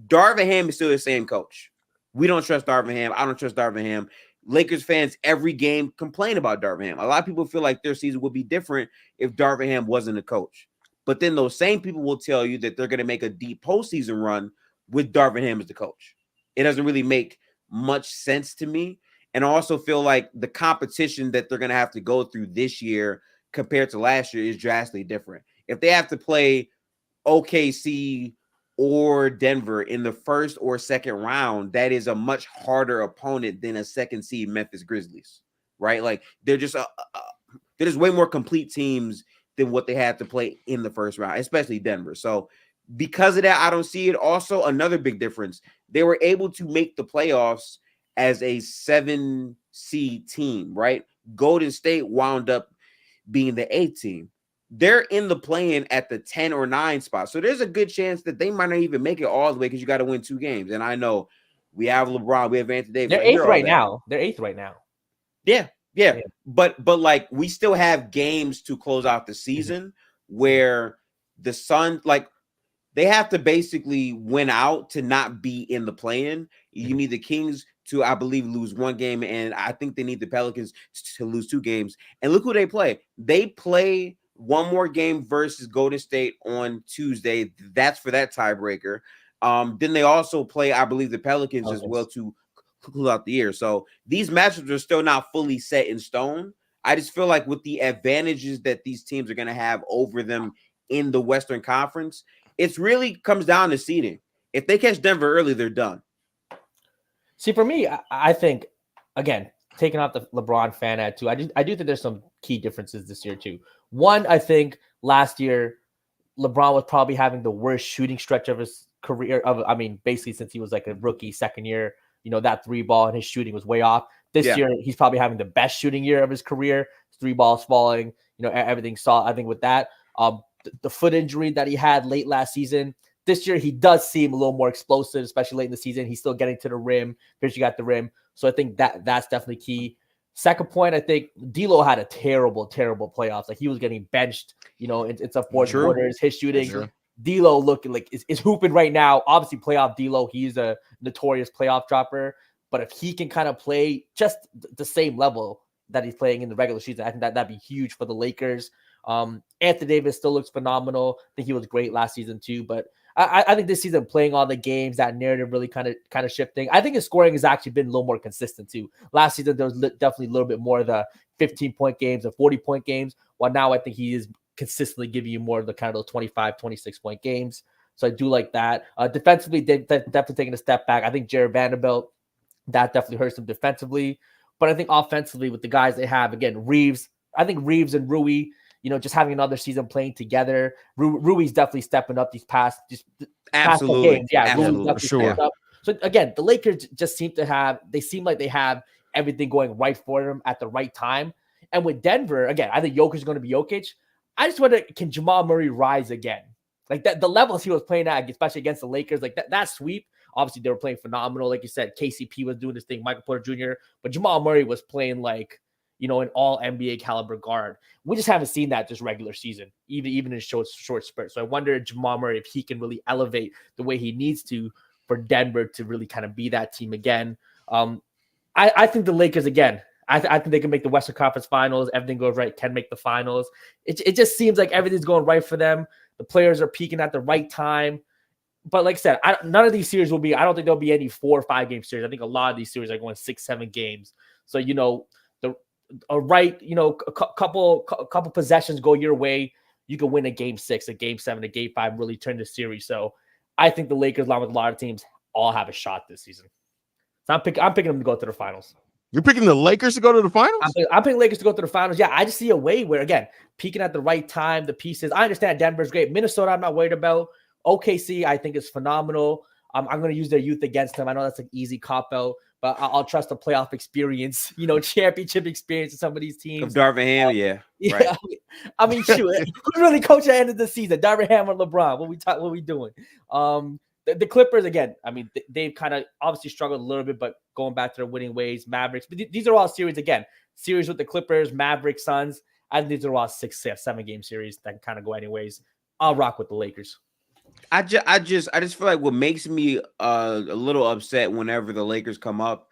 Darvin Ham is still the same coach. We don't trust Darvin Ham. I don't trust Darvin Ham. Lakers fans every game complain about Darvin Ham. A lot of people feel like their season would be different if Darvin Ham wasn't a coach. But then those same people will tell you that they're going to make a deep postseason run with Darvin Ham as the coach. It doesn't really make much sense to me. And I also feel like the competition that they're going to have to go through this year compared to last year is drastically different. If they have to play OKC or Denver in the first or second round, that is a much harder opponent than a second seed Memphis Grizzlies, right? Like they're just there's way more complete teams than what they had to play in the first round, especially Denver. So because of that, I don't see it. Also, another big difference, they were able to make the playoffs as a 7 seed team, right? Golden State wound up being the 8th team. They're in the play-in at the 10 or 9 spot. So there's a good chance that they might not even make it all the way because you got to win 2 games. And I know we have LeBron, we have Anthony Davis. They're 8th right now. They're 8th right now. Yeah. But like we still have games to close out the season where the Suns, like they have to basically win out to not be in the play-in. You need the Kings to, I believe, lose 1 game. And I think they need the Pelicans to lose 2 games. And look who they play. They play 1 more game versus Golden State on Tuesday. That's for that tiebreaker. Then they also play, I believe, the Pelicans as well to close out the year. So these matchups are still not fully set in stone. I just feel like with the advantages that these teams are going to have over them in the Western Conference, it really comes down to seeding. If they catch Denver early, they're done. See, for me, I think, again, taking out the LeBron fan ad too, I do think there's some key differences this year too. One, I think last year, LeBron was probably having the worst shooting stretch of his career. Basically since he was like a rookie, second year, that 3 ball and his shooting was way off. This year, he's probably having the best shooting year of his career. 3 balls falling, everything saw. I think with that, the foot injury that he had late last season. This year, he does seem a little more explosive, especially late in the season. He's still getting to the rim. Pierce, you got the rim. So I think that's definitely key. Second point, I think D'Lo had a terrible, terrible playoffs. Like he was getting benched, in some fourth quarters. His shooting D'Lo looking like is hooping right now. Obviously, playoff D'Lo, he's a notorious playoff dropper. But if he can kind of play just the same level that he's playing in the regular season, I think that'd be huge for the Lakers. Anthony Davis still looks phenomenal. I think he was great last season too. But I think this season, playing all the games, that narrative really kind of shifting. I think his scoring has actually been a little more consistent too. Last season, there was definitely a little bit more of the 15-point games, the 40-point games. While now I think he is consistently giving you more of the kind of those 25, 26-point games. So I do like that. Defensively, they've definitely taken a step back. I think Jared Vanderbilt, that definitely hurts them defensively. But I think offensively, with the guys they have, again, Reeves, I think Reeves and Rui, just having another season playing together. Rui's definitely stepping up these past absolutely games. Yeah, absolutely. Rui's definitely stepped up. So again, the Lakers just seem like they have everything going right for them at the right time. And with Denver, again, I think Jokic is going to be Jokic. I just wonder, can Jamal Murray rise again? Like that, the levels he was playing at, especially against the Lakers, like that sweep. Obviously, they were playing phenomenal. Like you said, KCP was doing this thing, Michael Porter Jr., but Jamal Murray was playing like, an all NBA caliber guard. We just haven't seen that this regular season, even in short spurts. So I wonder, Jamal Murray, if he can really elevate the way he needs to for Denver to really kind of be that team again. I think the Lakers, again, I think they can make the Western Conference Finals. Everything goes right, can make the finals. It just seems like everything's going right for them. The players are peaking at the right time. But like I said, none of these series will be, I don't think there'll be any 4 or 5 game series. I think a lot of these series are going 6, 7 games. So, couple possessions go your way, you can win a game 6, a game 7, a game 5, really turn the series. So I think the Lakers, along with a lot of teams, all have a shot this season. So I'm picking them to go to the finals. You're picking the Lakers to go to the finals? I'm picking Lakers to go to the finals. Yeah, I just see a way where, again, peaking at the right time, the pieces. I understand Denver's great. Minnesota, I'm not worried about. OKC, I think, is phenomenal. I'm going to use their youth against them. I know that's an easy cop-out, but I'll trust the playoff experience, championship experience of some of these teams. Of Darvin Ham, yeah. Right. I mean, shoot, who's really coaching at the end of the season? Darvin Ham or LeBron? What we doing? The Clippers, again, I mean, they've kind of obviously struggled a little bit, but going back to their winning ways, Mavericks. But these are all series, again, series with the Clippers, Mavericks, Suns. I think these are all 6, 7 game series that can kind of go anyways. I'll rock with the Lakers. I just feel like what makes me a little upset whenever the Lakers come up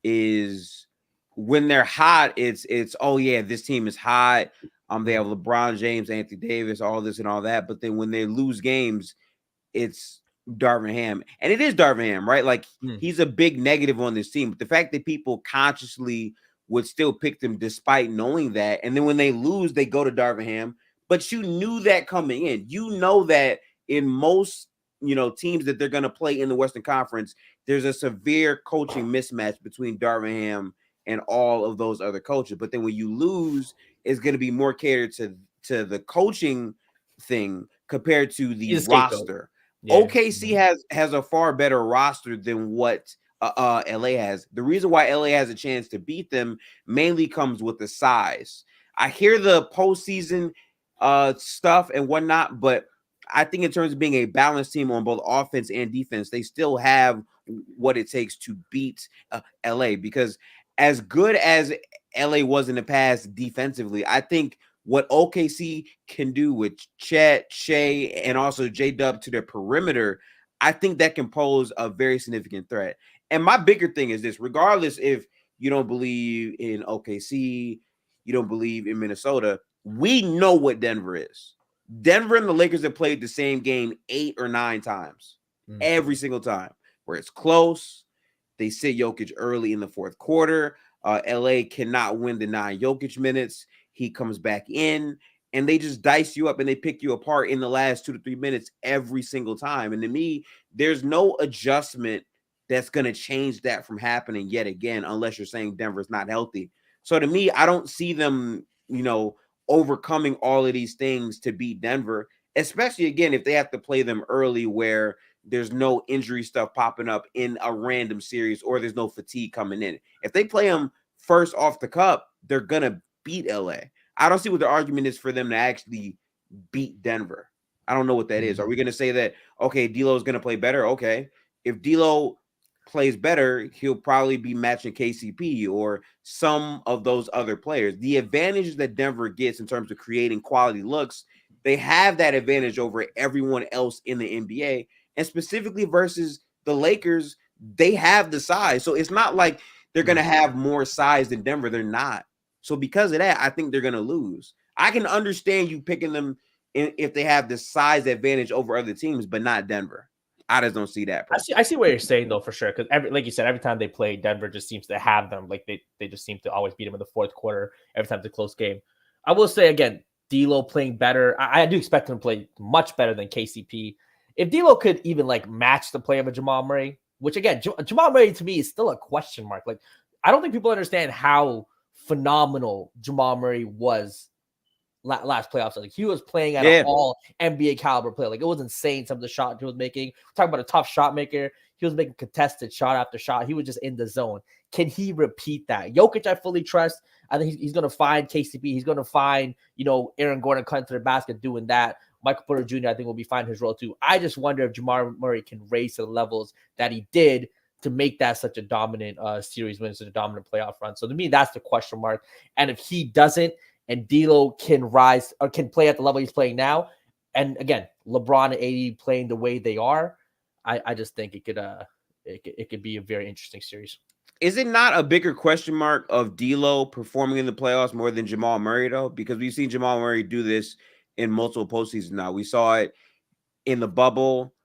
is when they're hot, it's oh yeah, this team is hot. They have LeBron James, Anthony Davis, all this and all that. But then when they lose games, it's Darvin Ham. And it is Darvin Ham, right? Like he's a big negative on this team. But the fact that people consciously would still pick them despite knowing that. And then when they lose, they go to Darvin Ham. But you knew that coming in. You know that in most, teams that they're going to play in the Western Conference, there's a severe coaching mismatch between Darvin Ham and all of those other coaches. But then when you lose, it's going to be more catered to the coaching thing compared to the roster. Yeah. OKC has a far better roster than what LA has. The reason why LA has a chance to beat them mainly comes with the size. I hear the postseason stuff and whatnot, but I think in terms of being a balanced team on both offense and defense, they still have what it takes to beat LA, because as good as LA was in the past defensively, I think what OKC can do with Chet, Shea, and also J-Dub to their perimeter, I think that can pose a very significant threat. And my bigger thing is this: regardless if you don't believe in OKC, you don't believe in Minnesota, we know what Denver is. Denver and the Lakers have played the same game 8 or 9 times, every single time, where it's close. They sit Jokic early in the fourth quarter. LA cannot win the 9 Jokic minutes. He comes back in, and they just dice you up and they pick you apart in the last 2 to 3 minutes every single time. And to me, there's no adjustment that's going to change that from happening yet again, unless you're saying Denver's not healthy. So to me, I don't see them, overcoming all of these things to beat Denver, especially, again, if they have to play them early where there's no injury stuff popping up in a random series or there's no fatigue coming in. If they play them first off the cup, they're going to beat LA. I don't see what the argument is for them to actually beat Denver. I don't know what that is. Are we going to say that, okay, D'Lo is going to play better? Okay. If D'Lo plays better, he'll probably be matching KCP or some of those other players. The advantages that Denver gets in terms of creating quality looks they have that advantage over everyone else in the NBA, and specifically versus the Lakers, they have the size. So it's not like they're going to have more size than Denver. They're not. So because of that, I think they're going to lose. I can understand you picking them if they have the size advantage over other teams, but not Denver. I just don't see that. I see what you're saying though, for sure. Because like you said, every time they play, Denver just seems to have them. Like they just seem to always beat them in the fourth quarter. Every time it's a close game. I will say again, D'Lo playing better. I do expect him to play much better than KCP. If D'Lo could even like match the play of a Jamal Murray, which again, Jamal Murray to me is still a question mark. Like I don't think people understand how phenomenal Jamal Murray was last playoffs. Like he was playing at an all NBA caliber play. Like it was insane some of the shots he was making. We're talking about a tough shot maker. He was making contested shot after shot. He was just in the zone. Can he repeat that? Jokic, I fully trust. I think he's going to find KCP. He's going to find, Aaron Gordon cutting to the basket doing that. Michael Porter Jr., I think, will be finding his role too. I just wonder if Jamal Murray can raise to the levels that he did to make that such a dominant series win, such a dominant playoff run. So to me, that's the question mark. And if he doesn't, and D'Lo can rise or can play at the level he's playing now, and again, LeBron and AD playing the way they are, I just think it could be a very interesting series. Is it not a bigger question mark of D'Lo performing in the playoffs more than Jamal Murray though? Because we've seen Jamal Murray do this in multiple postseasons now. We saw it in the bubble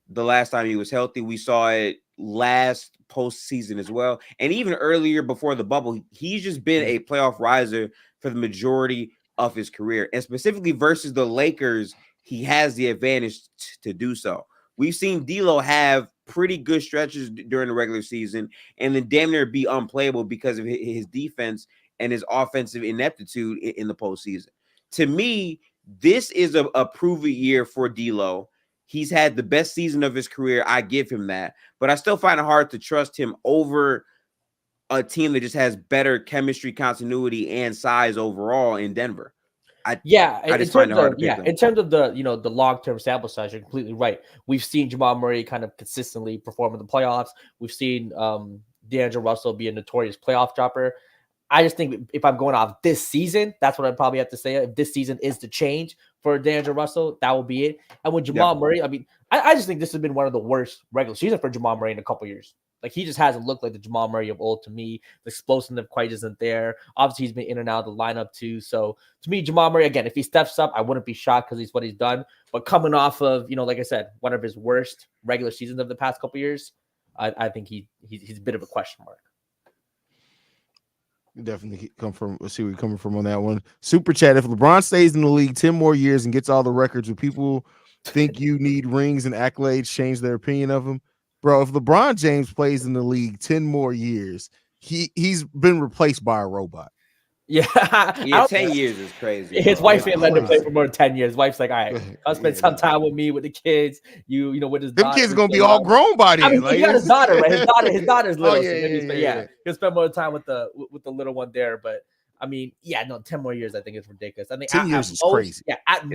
the last time he was healthy. We saw it last postseason as well, and even earlier before the bubble. He's just been a playoff riser for the majority of his career, and specifically versus the Lakers, he has the advantage to do so. We've seen D'Lo have pretty good stretches during the regular season and then damn near be unplayable because of his defense and his offensive ineptitude in the postseason. To me, this is a proven year for D'Lo. He's had the best season of his career. I give him that, but I still find it hard to trust him over a team that just has better chemistry, continuity, and size overall in Denver. I just find it hard to pick them. In terms of the the long-term sample size, you're completely right. We've seen Jamal Murray kind of consistently perform in the playoffs. We've seen D'Angelo Russell be a notorious playoff dropper. I just think if I'm going off this season, that's what I'd probably have to say. If this season is the change for D'Angelo Russell, that will be it. And with Jamal Murray, I mean, I just think this has been one of the worst regular seasons for Jamal Murray in a couple years. Like he just hasn't looked like the Jamal Murray of old to me. The explosiveness quite isn't there. Obviously, he's been in and out of the lineup too. So to me, Jamal Murray, again, if he steps up, I wouldn't be shocked because he's what he's done. But coming off of, like I said, one of his worst regular seasons of the past couple years, I think he's a bit of a question mark. Definitely see where you're coming from on that one. Super chat: if LeBron stays in the league 10 more years and gets all the records, will people think you need rings and accolades change their opinion of him? Bro, if LeBron James plays in the league 10 more years, he's been replaced by a robot. Yeah, 10 years is crazy. His wife ain't letting him play for more than 10 years. Wife's like, all right, I'll spend some time with me, with the kids. With his daughter. Them kids gonna be all grown by then. I mean, he got his daughter, right? His daughter's little. Yeah. He'll spend more time with the little one there. But I mean, 10 more years, I think it's ridiculous. I think 10 years is crazy. Yeah, at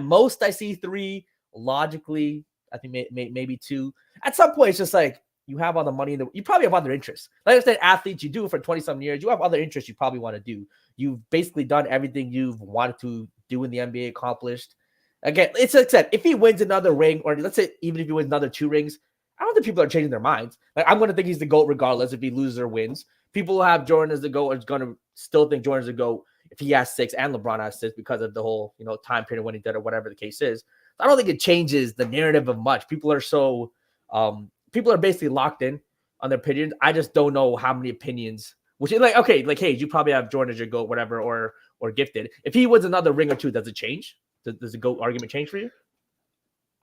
most, I see 3. Logically, I think maybe 2. At some point, it's just like you have all the money you probably have other interests. Like I said, athletes, you do it for 20-some years. You have other interests you probably want to do. You've basically done everything you've wanted to do in the NBA, accomplished. Again, it's except if he wins another ring, or let's say even if he wins another 2 rings, I don't think people are changing their minds. Like I'm going to think he's the GOAT regardless if he loses or wins. People who have Jordan as the GOAT are going to still think Jordan's the GOAT if he has 6 and LeBron has 6 because of the whole time period when he did or whatever the case is. I don't think it changes the narrative of much. People are basically locked in on their opinions. I just don't know how many opinions. Which is hey, you probably have Jordan as your GOAT, whatever, or gifted. If he wins another ring or 2, does it change? Does the GOAT argument change for you?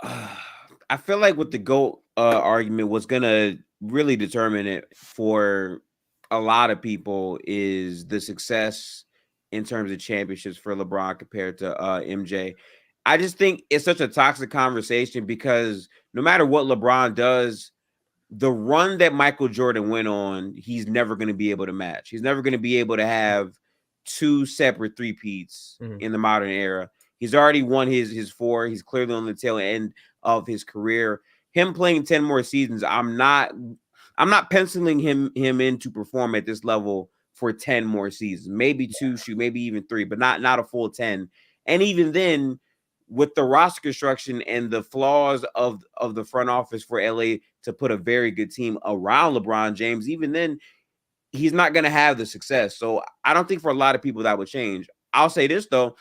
I feel like with the GOAT argument, what's gonna really determine it for a lot of people is the success in terms of championships for LeBron compared to MJ. I just think it's such a toxic conversation because no matter what LeBron does, the run that Michael Jordan went on, he's never going to be able to match. He's never going to be able to have 2 separate three-peats in the modern era. He's already won his 4. He's clearly on the tail end of his career. Him playing 10 more seasons, I'm not penciling him in to perform at this level for 10 more seasons. Maybe 2, maybe even 3, but not a full 10. And even then, with the roster construction and the flaws of the front office for LA to put a very good team around LeBron James, even then, he's not going to have the success. So I don't think for a lot of people that would change. I'll say this, though.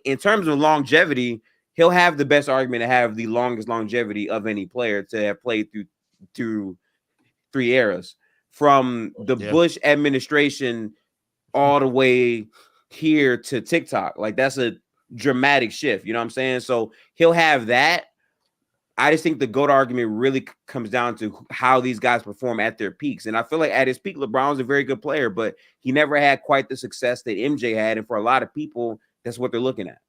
In terms of longevity, he'll have the best argument to have the longest longevity of any player to have played through 3 eras, from the Bush administration all the way here to TikTok. Like, that's a dramatic shift. You know what I'm saying? So he'll have that. I just think the GOAT argument really comes down to how these guys perform at their peaks. And I feel like at his peak, LeBron's a very good player, but he never had quite the success that MJ had. And for a lot of people, that's what they're looking at.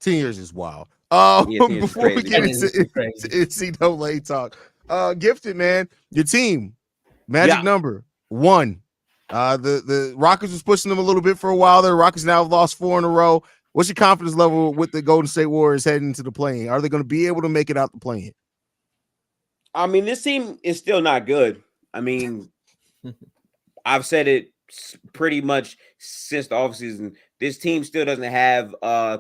10 years is wild. Before we get into NCAA talk, Gifted, man, your team, magic number 1. The Rockets was pushing them a little bit for a while. The Rockets now have lost 4 in a row. What's your confidence level with the Golden State Warriors heading into the play-in? Are they going to be able to make it out the play-in? I mean, this team is still not good. I mean, I've said it pretty much since the offseason. This team still doesn't have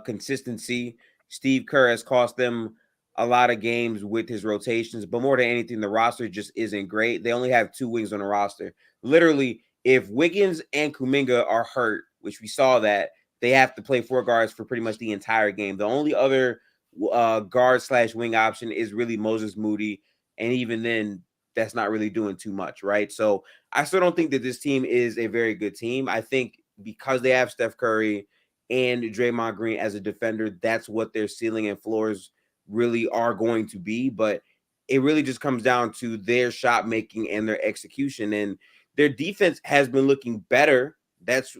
consistency. Steve Kerr has cost them a lot of games with his rotations, but more than anything, the roster just isn't great. They only have 2 wings on the roster. Literally, if Wiggins and Kuminga are hurt, which we saw that, they have to play 4 guards for pretty much the entire game. The only other guard/wing option is really Moses Moody, and even then, that's not really doing too much, right? So I still don't think that this team is a very good team. I think because they have Steph Curry and Draymond Green as a defender, that's what their ceiling and floors really are going to be. But it really just comes down to their shot making and their execution. And their defense has been looking better. That's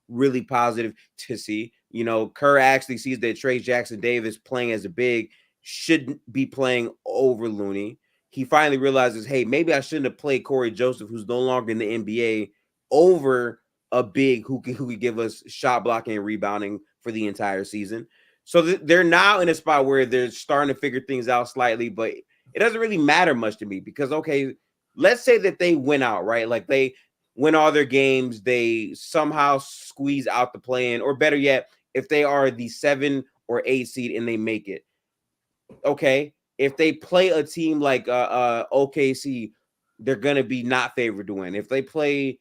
really positive to see. You know, Kerr actually sees that Trey Jackson-Davis playing as a big shouldn't be playing over Looney. He finally realizes, hey, maybe I shouldn't have played Corey Joseph, who's no longer in the NBA, over a big who could give us shot blocking and rebounding for the entire season. So they're now in a spot where they're starting to figure things out slightly, but it doesn't really matter much to me because, okay, let's say that they win out, right? Like they win all their games, they somehow squeeze out the play-in, or better yet, if they are the 7 or 8 seed and they make it. Okay, if they play a team like OKC, they're gonna be not favored to win. If they play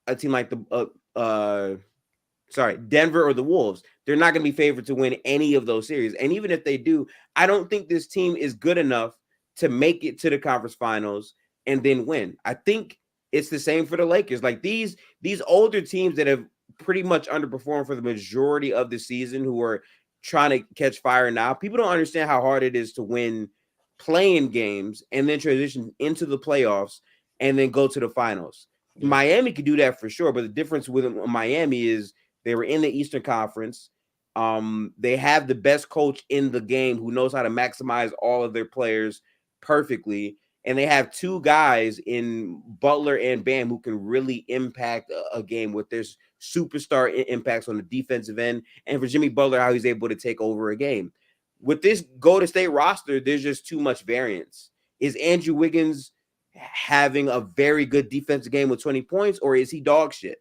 a team like Denver or the Wolves, they're not gonna be favored to win any of those series. And even if they do, I don't think this team is good enough to make it to the conference finals and then win. I think it's the same for the Lakers. Like these older teams that have pretty much underperformed for the majority of the season, who are trying to catch fire now. People don't understand how hard it is to win playing games and then transition into the playoffs and then go to the finals. Yeah. Miami could do that for sure, but the difference with Miami is they were in the Eastern Conference. They have the best coach in the game who knows how to maximize all of their players perfectly. And they have 2 guys in Butler and Bam who can really impact a game with their superstar impacts on the defensive end. And for Jimmy Butler, how he's able to take over a game. With this Golden State roster, there's just too much variance. Is Andrew Wiggins having a very good defensive game with 20 points, or is he dog shit?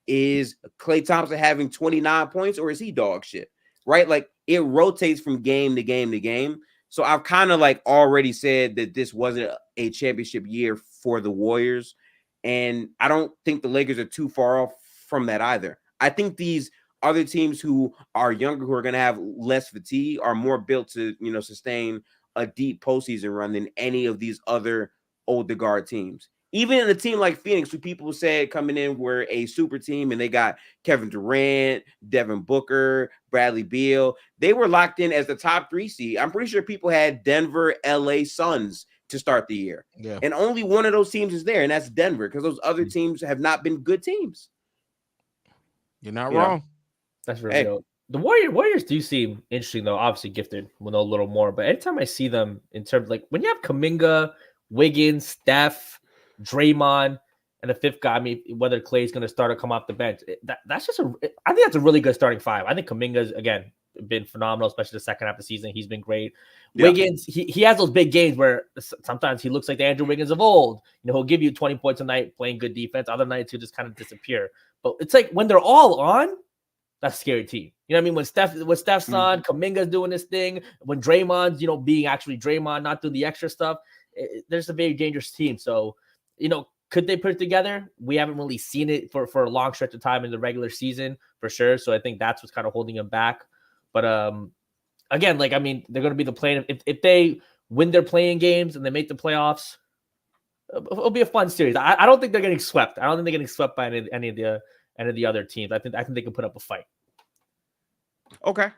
Is Klay Thompson having 29 points, or is he dog shit? Right? Like, it rotates from game to game to game. So I've kind of like already said that this wasn't a championship year for the Warriors. And I don't think the Lakers are too far off from that either. I think these other teams who are younger, who are going to have less fatigue, are more built to, sustain a deep postseason run than any of these other older guard teams. Even in a team like Phoenix, who people said coming in were a super team, and they got Kevin Durant, Devin Booker, Bradley Beal, they were locked in as the top 3 seed. I'm pretty sure people had Denver, LA Suns to start the year. Yeah. And only one of those teams is there, and that's Denver, because those other teams have not been good teams. You're not wrong. That's really dope. The Warriors do seem interesting, though. Obviously, Gifted will know a little more, but anytime I see them in terms of, like, when you have Kuminga, Wiggins, Steph, Draymond, and the 5th guy, I mean, whether Klay's going to start or come off the bench, that's just I think that's a really good starting 5. I think Kuminga's, again, been phenomenal, especially the second half of the season. He's been great. Yeah. Wiggins, he has those big games where sometimes he looks like the Andrew Wiggins of old. He'll give you 20 points a night playing good defense. Other nights he'll just kind of disappear. But it's like when they're all on, that's a scary team. You know what I mean? When Steph's on, Kuminga's doing this thing, when Draymond's, being actually Draymond, not doing the extra stuff, there's a very dangerous team. So, could they put it together? We haven't really seen it for a long stretch of time in the regular season for sure. So I think that's what's kind of holding them back. But again, they're going to be the playing. If they win their playing games and they make the playoffs, it'll be a fun series. I don't think they're getting swept. I don't think they're getting swept by any of the other teams. I think they can put up a fight. Okay.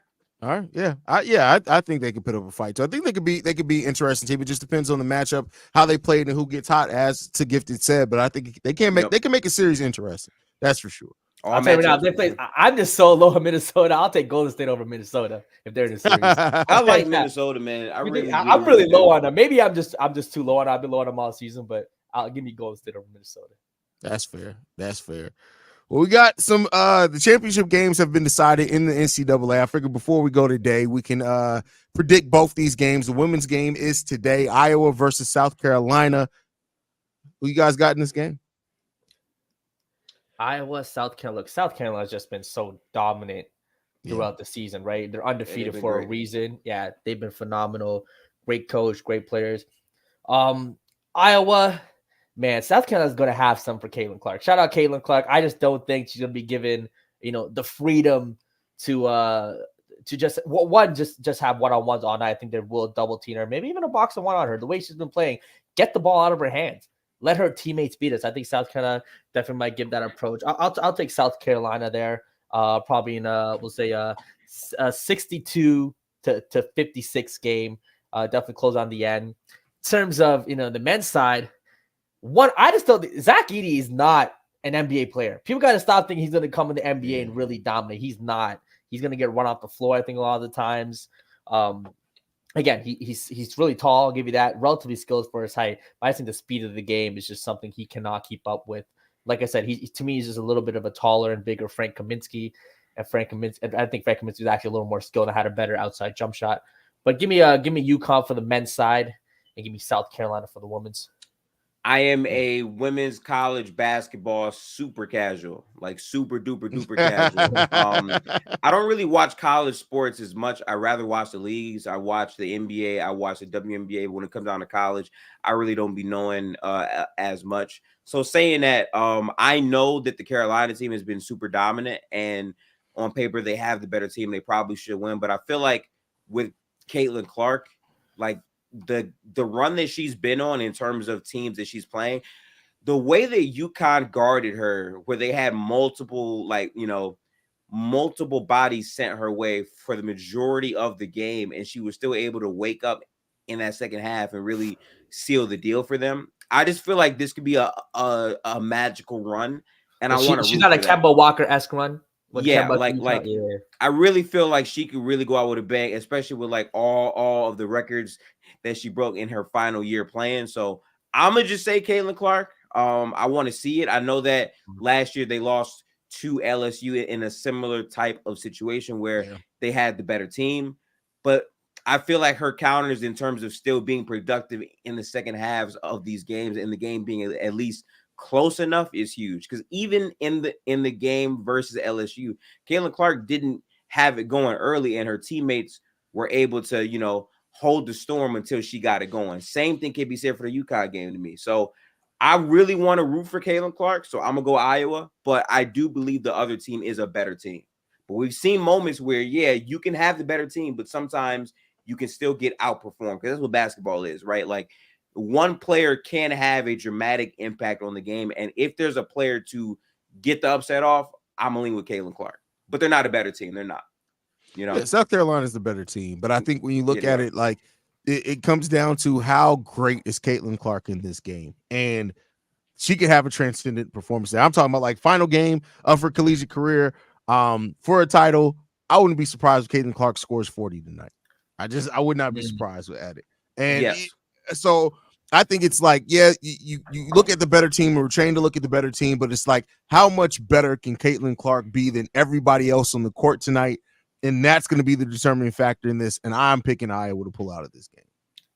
All right. Yeah. I think they could put up a fight. So I think they could be interesting team. It just depends on the matchup, how they played, and who gets hot, as to Gifted said. But I think they can make a series interesting. That's for sure. I'll tell you now, I'm just so low on Minnesota. I'll take Golden State over Minnesota if they're in the series. I like Minnesota, man. I'm really low on them. Maybe I'm just too low on them. I've been low on them all season, but I'll give me Golden State over Minnesota. That's fair. Well, we got some the championship games have been decided in the NCAA. I figured before we go today, we can predict both these games. The women's game is today, Iowa versus South Carolina. Who you guys got in this game? Iowa, South Carolina. Look, South Carolina's just been so dominant throughout the season, right? They're undefeated for a reason. Yeah, they've been phenomenal. Great coach, great players. Iowa, man, South Carolina's going to have some for Caitlin Clark. Shout out Caitlin Clark. I just don't think she's going to be given, the freedom to just have one-on-ones all night. I think they will double team her, maybe even a box of one on her. The way she's been playing, get the ball out of her hands. Let her teammates beat us. I think South Carolina definitely might give that approach. I'll take South Carolina there. Probably in we'll say a 62 to 56 game. Definitely close on the end. In terms of the men's side, I just don't. Zach Edey is not an NBA player. People got to stop thinking he's going to come in the NBA and really dominate. He's not. He's going to get run off the floor, I think, a lot of the times. Again, he's really tall. I'll give you that. Relatively skilled for his height. But I think the speed of the game is just something he cannot keep up with. Like I said, to me, he's just a little bit of a taller and bigger Frank Kaminsky. And I think Frank Kaminsky is actually a little more skilled and had a better outside jump shot. But give me UConn for the men's side and give me South Carolina for the women's. I am a women's college basketball super casual, like super duper duper casual. I don't really watch college sports as much. I rather watch the leagues. I watch the NBA. I watch the WNBA. When it comes down to college, I really don't be knowing as much. So saying that, I know that the Carolina team has been super dominant, and on paper they have the better team. They probably should win, but I feel like with Caitlin Clark, like the run that she's been on in terms of teams that she's playing, the way that UConn guarded her, where they had multiple bodies sent her way for the majority of the game, and she was still able to wake up in that second half and really seal the deal for them. I just feel like this could be a magical run, and I want to. She's not a Kemba Walker-esque run. Yeah, I really feel like she could really go out with a bang, especially with like all of the records that she broke in her final year playing. So I'm gonna just say Caitlin Clark. I want to see it. I know that last year they lost to LSU in a similar type of situation where they had the better team, but I feel like her counters in terms of still being productive in the second halves of these games and the game being at least close enough is huge, because even in the game versus LSU, Caitlin Clark didn't have it going early, and her teammates were able to hold the storm until she got it going. Same thing can be said for the UConn game to me. So I really want to root for Caitlin Clark, so I'm gonna go Iowa, but I do believe the other team is a better team. But we've seen moments where you can have the better team, but sometimes you can still get outperformed, because that's what basketball is, right? Like, one player can have a dramatic impact on the game. And if there's a player to get the upset off, I'm going to lean with Caitlin Clark. But they're not a better team. They're not. South Carolina is the better team. But I think when you look at it, like, it comes down to how great is Caitlin Clark in this game. And she could have a transcendent performance there. I'm talking about like final game of her collegiate career for a title. I wouldn't be surprised if Caitlin Clark scores 40 tonight. I would not be surprised at it. And so I think it's like, you look at the better team. We're trained to look at the better team, but it's like, how much better can Caitlin Clark be than everybody else on the court tonight? And that's going to be the determining factor in this. And I'm picking Iowa to pull out of this game.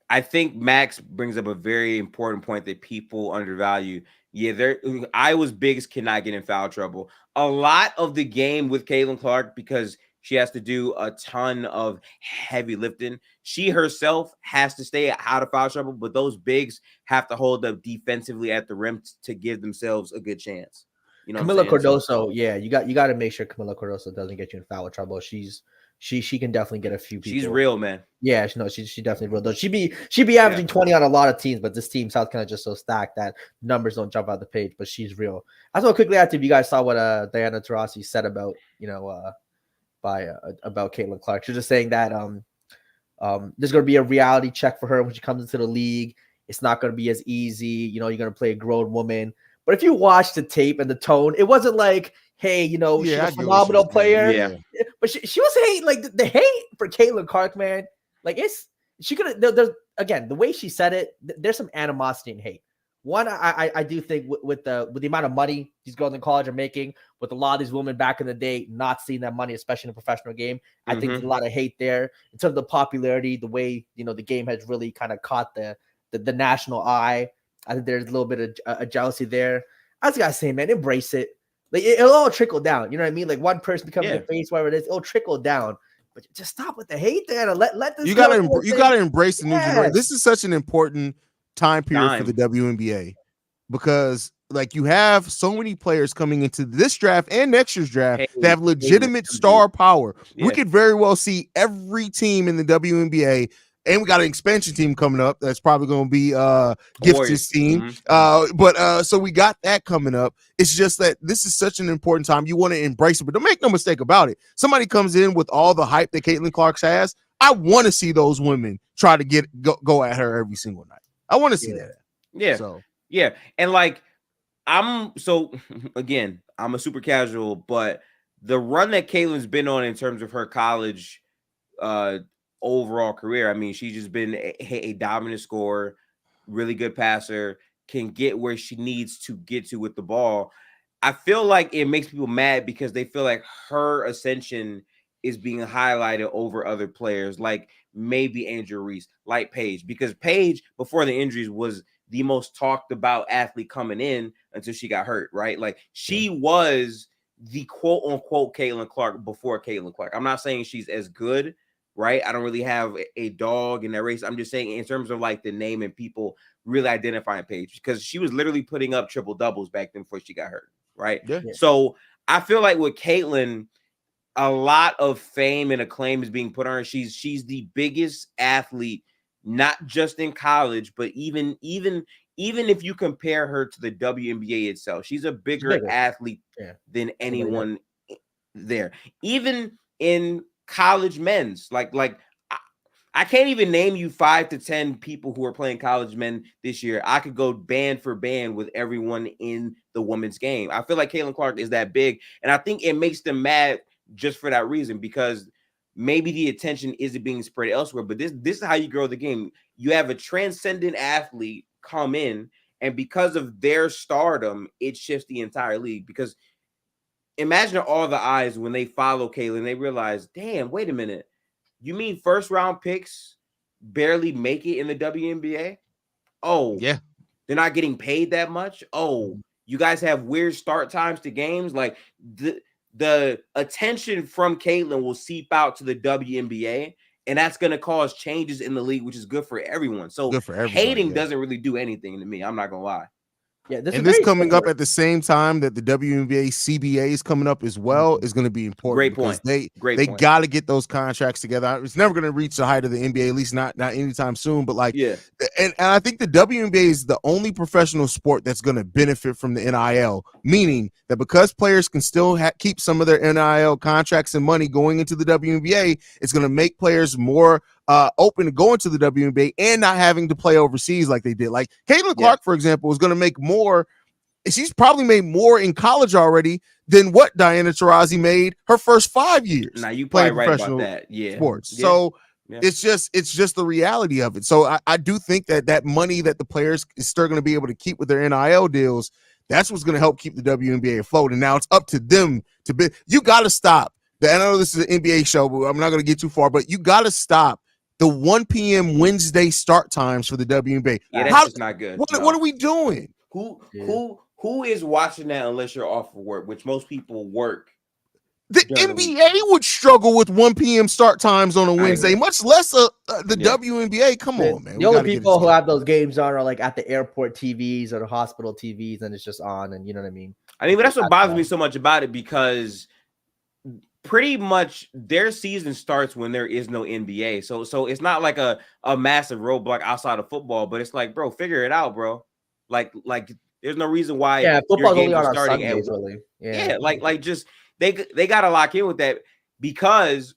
I think Max brings up a very important point that people undervalue. Yeah, Iowa's bigs cannot get in foul trouble. A lot of the game with Caitlin Clark, because she has to do a ton of heavy lifting. She herself has to stay out of foul trouble, but those bigs have to hold up defensively at the rim to give themselves a good chance. You know, Camila Cardoso, yeah, you got to make sure Camila Cardoso doesn't get you in foul trouble. She can definitely get a few people. She's real, man. Yeah, she definitely real. Though she'd be averaging 20 on a lot of teams, but this team South Carolina just so stacked that numbers don't jump out the page. But she's real. I just want to quickly ask if you guys saw what Diana Taurasi said about about Caitlin Clark. She was just saying that there's going to be a reality check for her when she comes into the league. It's not going to be as easy. You're going to play a grown woman. But if you watch the tape and the tone, it wasn't like, hey, she's a phenomenal player. Yeah. But she was hating, like the hate for Caitlin Clark, man. Like she could have. There's again the way she said it. There's some animosity and hate. One, I do think with the amount of money these girls in college are making, with a lot of these women back in the day not seeing that money, especially in a professional game, I think there's a lot of hate there in terms of the popularity, the way the game has really kind of caught the national eye. I think there's a little bit of a jealousy there. I just gotta say, man, embrace it. Like it'll all trickle down. You know what I mean? Like one person becomes your face, whatever it is, it'll trickle down. But just stop with the hate there. And let this. You gotta embrace the new generation. This is such an important time period for the WNBA because like you have so many players coming into this draft and next year's draft that have legitimate star power. Yeah. We could very well see every team in the WNBA. And we got an expansion team coming up that's probably going to be Gifts' team. So we got that coming up. It's just that this is such an important time. You want to embrace it, but don't make no mistake about it. Somebody comes in with all the hype that Caitlin Clark has. I want to see those women try to go at her every single night. I want to see that. Yeah. So yeah. And like I'm a super casual, but the run that Caitlin's been on in terms of her college overall career, I mean, she's just been a dominant scorer, really good passer, can get where she needs to get to with the ball. I feel like it makes people mad because they feel like her ascension is being highlighted over other players, like maybe Andrew Reese, like Paige, because Paige, before the injuries, was the most talked about athlete coming in until she got hurt, right? Like she was the quote unquote Caitlin Clark before Caitlin Clark. I'm not saying she's as good, right? I don't really have a dog in that race. I'm just saying in terms of like the name and people really identifying Paige, because she was literally putting up triple doubles back then before she got hurt, right? Yeah. So I feel like with Caitlin, a lot of fame and acclaim is being put on her. She's the biggest athlete, not just in college, but even if you compare her to the WNBA itself, she's a bigger athlete than anyone there. Even in college men's, like I can't even name you 5 to 10 people who are playing college men this year. I could go band for band with everyone in the women's game. I feel like Caitlin Clark is that big, and I think it makes them mad just for that reason, because maybe the attention isn't being spread elsewhere. But this is how you grow the game. You have a transcendent athlete come in, and because of their stardom, it shifts the entire league. Because imagine all the eyes when they follow Caitlin, they realize, damn, wait a minute. You mean first round picks barely make it in the WNBA? Oh, yeah. They're not getting paid that much? Oh, you guys have weird start times to games? Like the attention from Caitlin will seep out to the WNBA, and that's going to cause changes in the league, which is good for everyone. So hating doesn't really do anything to me. I'm not going to lie. Yeah, this coming up at the same time that the WNBA CBA is coming up as well is going to be important. Great point. They got to get those contracts together. It's never going to reach the height of the NBA, at least not anytime soon. But like, and I think the WNBA is the only professional sport that's going to benefit from the NIL, meaning that because players can still keep some of their NIL contracts and money going into the WNBA, it's going to make players more open to going to the WNBA and not having to play overseas like they did. Like Caitlin Clark, for example, is going to make more. She's probably made more in college already than what Diana Taurasi made her first 5 years. Now you probably right about that. Yeah. Sports. Yeah. So it's just the reality of it. So I do think that money that the players is still going to be able to keep with their NIL deals, that's what's going to help keep the WNBA afloat. And now it's up to them to be. You got to stop. I know this is an NBA show, but I'm not going to get too far. But you got to stop the 1 p.m. Wednesday start times for the WNBA. Yeah, that's just not good. What are we doing? Who is watching that unless you're off of work, which most people work. The NBA would struggle with 1 p.m. start times on a Wednesday, much less the WNBA. Come on, man. The only people who have those games on are like at the airport TVs or the hospital TVs, and it's just on, and you know what I mean? But that's what bothers me so much about it, because pretty much their season starts when there is no NBA. So it's not like a massive roadblock outside of football, but it's like, bro, figure it out, bro. Like there's no reason why football's only on starting Sundays, really. Like just they got to lock in with that, because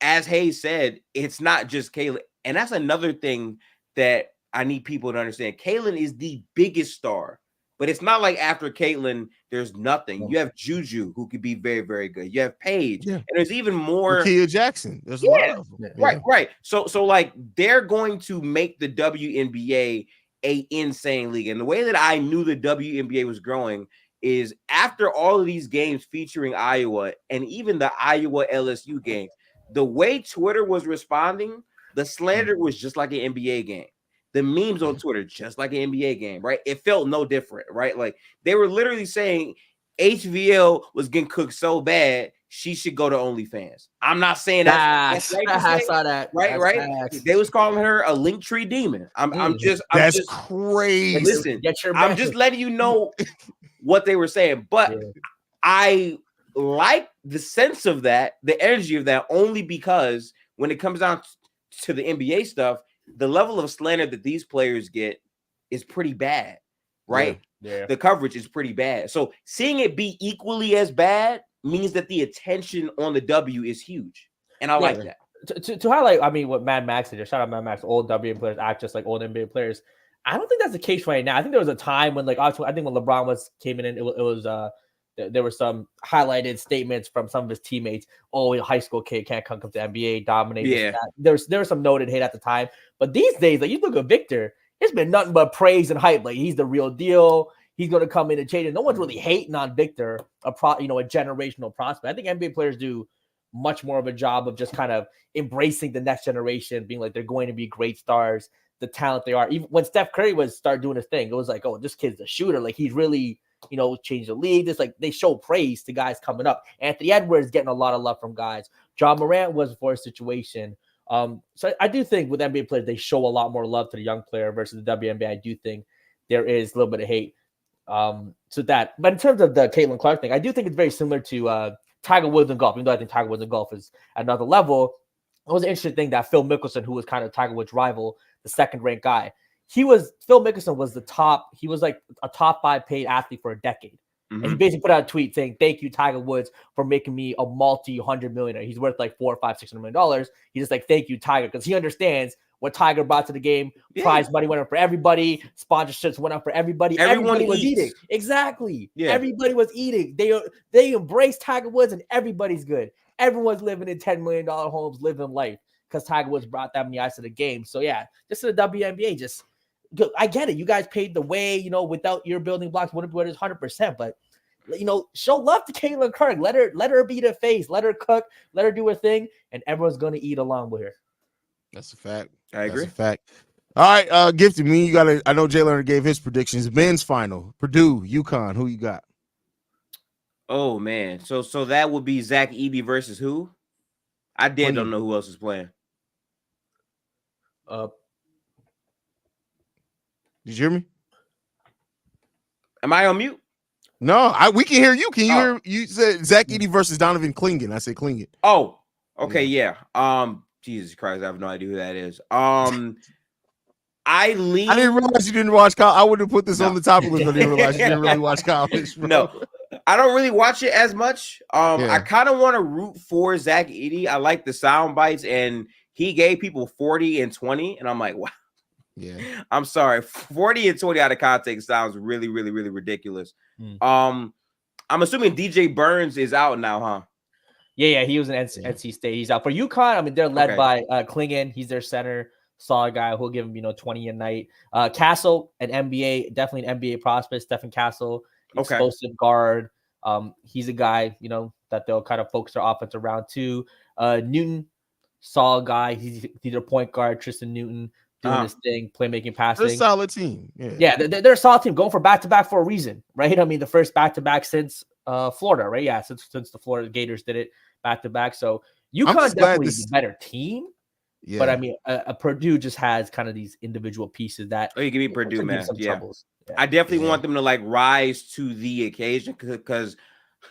as Hayes said, it's not just Kaylin. And that's another thing that I need people to understand. Kaylin is the biggest star, but it's not like after Caitlin, there's nothing. You have Juju, who could be very, very good. You have Paige, and there's even more. Kia Jackson. There's a lot of them. Right. So like they're going to make the WNBA a insane league. And the way that I knew the WNBA was growing is after all of these games featuring Iowa, and even the Iowa LSU game, the way Twitter was responding, the slander was just like an NBA game. The memes on Twitter, just like an NBA game, right? It felt no different, right? Like they were literally saying HVL was getting cooked so bad, she should go to OnlyFans. I'm not saying that's right. I saw that. Right. They was calling her a Linktree demon. I'm just crazy. Listen, I'm just letting you know what they were saying, but I like the sense of that, the energy of that, only because when it comes down to the NBA stuff, the level of slander that these players get is pretty bad, right? The coverage is pretty bad. So seeing it be equally as bad means that the attention on the W is huge. And I like that. To highlight, what Mad Max did, shout out Mad Max, old WNBA players act just like old NBA players. I don't think that's the case right now. I think there was a time when, like, I think when LeBron came in, it was there were some highlighted statements from some of his teammates. Oh, a high school kid can't come to the NBA, dominate. Yeah. There was some noted hate at the time. But these days, like, you look at Victor, it's been nothing but praise and hype. Like, he's the real deal. He's going to come in and change it. No one's really hating on Victor, a generational prospect. I think NBA players do much more of a job of just kind of embracing the next generation, being like they're going to be great stars, the talent they are. Even when Steph Curry start doing his thing, it was like, oh, this kid's a shooter. Like, he's really, changed the league. It's like they show praise to guys coming up. Anthony Edwards getting a lot of love from guys. John Morant was for a situation. So I do think with NBA players, they show a lot more love to the young player versus the WNBA. I do think there is a little bit of hate. But in terms of the Caitlin Clark thing, I do think it's very similar to Tiger Woods in golf. Even though I think Tiger Woods in golf is at another level, it was an interesting thing that Phil Mickelson, who was kind of Tiger Woods' rival, the second-ranked guy, Phil Mickelson was he was like a top 5 paid athlete for a decade. Mm-hmm. And he basically put out a tweet saying, "Thank you, Tiger Woods, for making me a multi-hundred millionaire." He's worth like $400, $500, $600 million. He's just like, "Thank you, Tiger," because he understands what Tiger brought to the game. Prize money went up for everybody. Sponsorships went up for everybody. Everybody was eating. Exactly. Yeah. Everybody was eating. They embraced Tiger Woods, and everybody's good. Everyone's living in $10 million homes, living life because Tiger Woods brought that many eyes to the game. So yeah, just to the WNBA, I get it. You guys paid the way, without your building blocks, wouldn't be what it is 100%. But show love to Caitlin Clark. Let her be the face. Let her cook. Let her do her thing, and everyone's gonna eat along with her. That's a fact. I agree. That's a fact. All right, Gifted, you gotta. I know Jay Leonard gave his predictions. Men's final: Purdue, UConn. Who you got? Oh man, so that would be Zach Edey versus who? I don't know who else is playing. Did you hear me? Am I on mute? No, we can hear you. Can you hear? You said Zach Edey versus Donovan Clingan. I said Clingan. Oh, okay, yeah. Jesus Christ, I have no idea who that is. I didn't realize you didn't watch college. I would have put this on the topic list, but I didn't realize you didn't really watch college. Bro. No, I don't really watch it as much. I kind of want to root for Zach Edey. I like the sound bites, and he gave people 40 and 20, and I'm like, wow. Yeah, I'm sorry. 40 and 20 out of context sounds really, really, really ridiculous. I'm assuming DJ Burns is out now, huh? Yeah, he was in NC State. He's out for UConn. They're led by Clingan. He's their center. Saw a guy who'll give him 20 a night. Castle, an NBA, definitely an NBA prospect. Stephen Castle, explosive guard. He's a guy that they'll kind of focus their offense around too. Newton, saw a guy. He's a point guard. Tristan Newton. doing his thing, playmaking, They're a passing. solid team. Yeah. Yeah, they're a solid team going for back-to-back for a reason, right? I mean, the first back-to-back since Florida, right? Yeah, since the Florida Gators did it back-to-back. So UConn definitely the better team. Yeah. But I mean, Purdue just has kind of these individual pieces that. Oh, you give me Purdue, man. Yeah. Troubles. Yeah. I definitely want them to like rise to the occasion because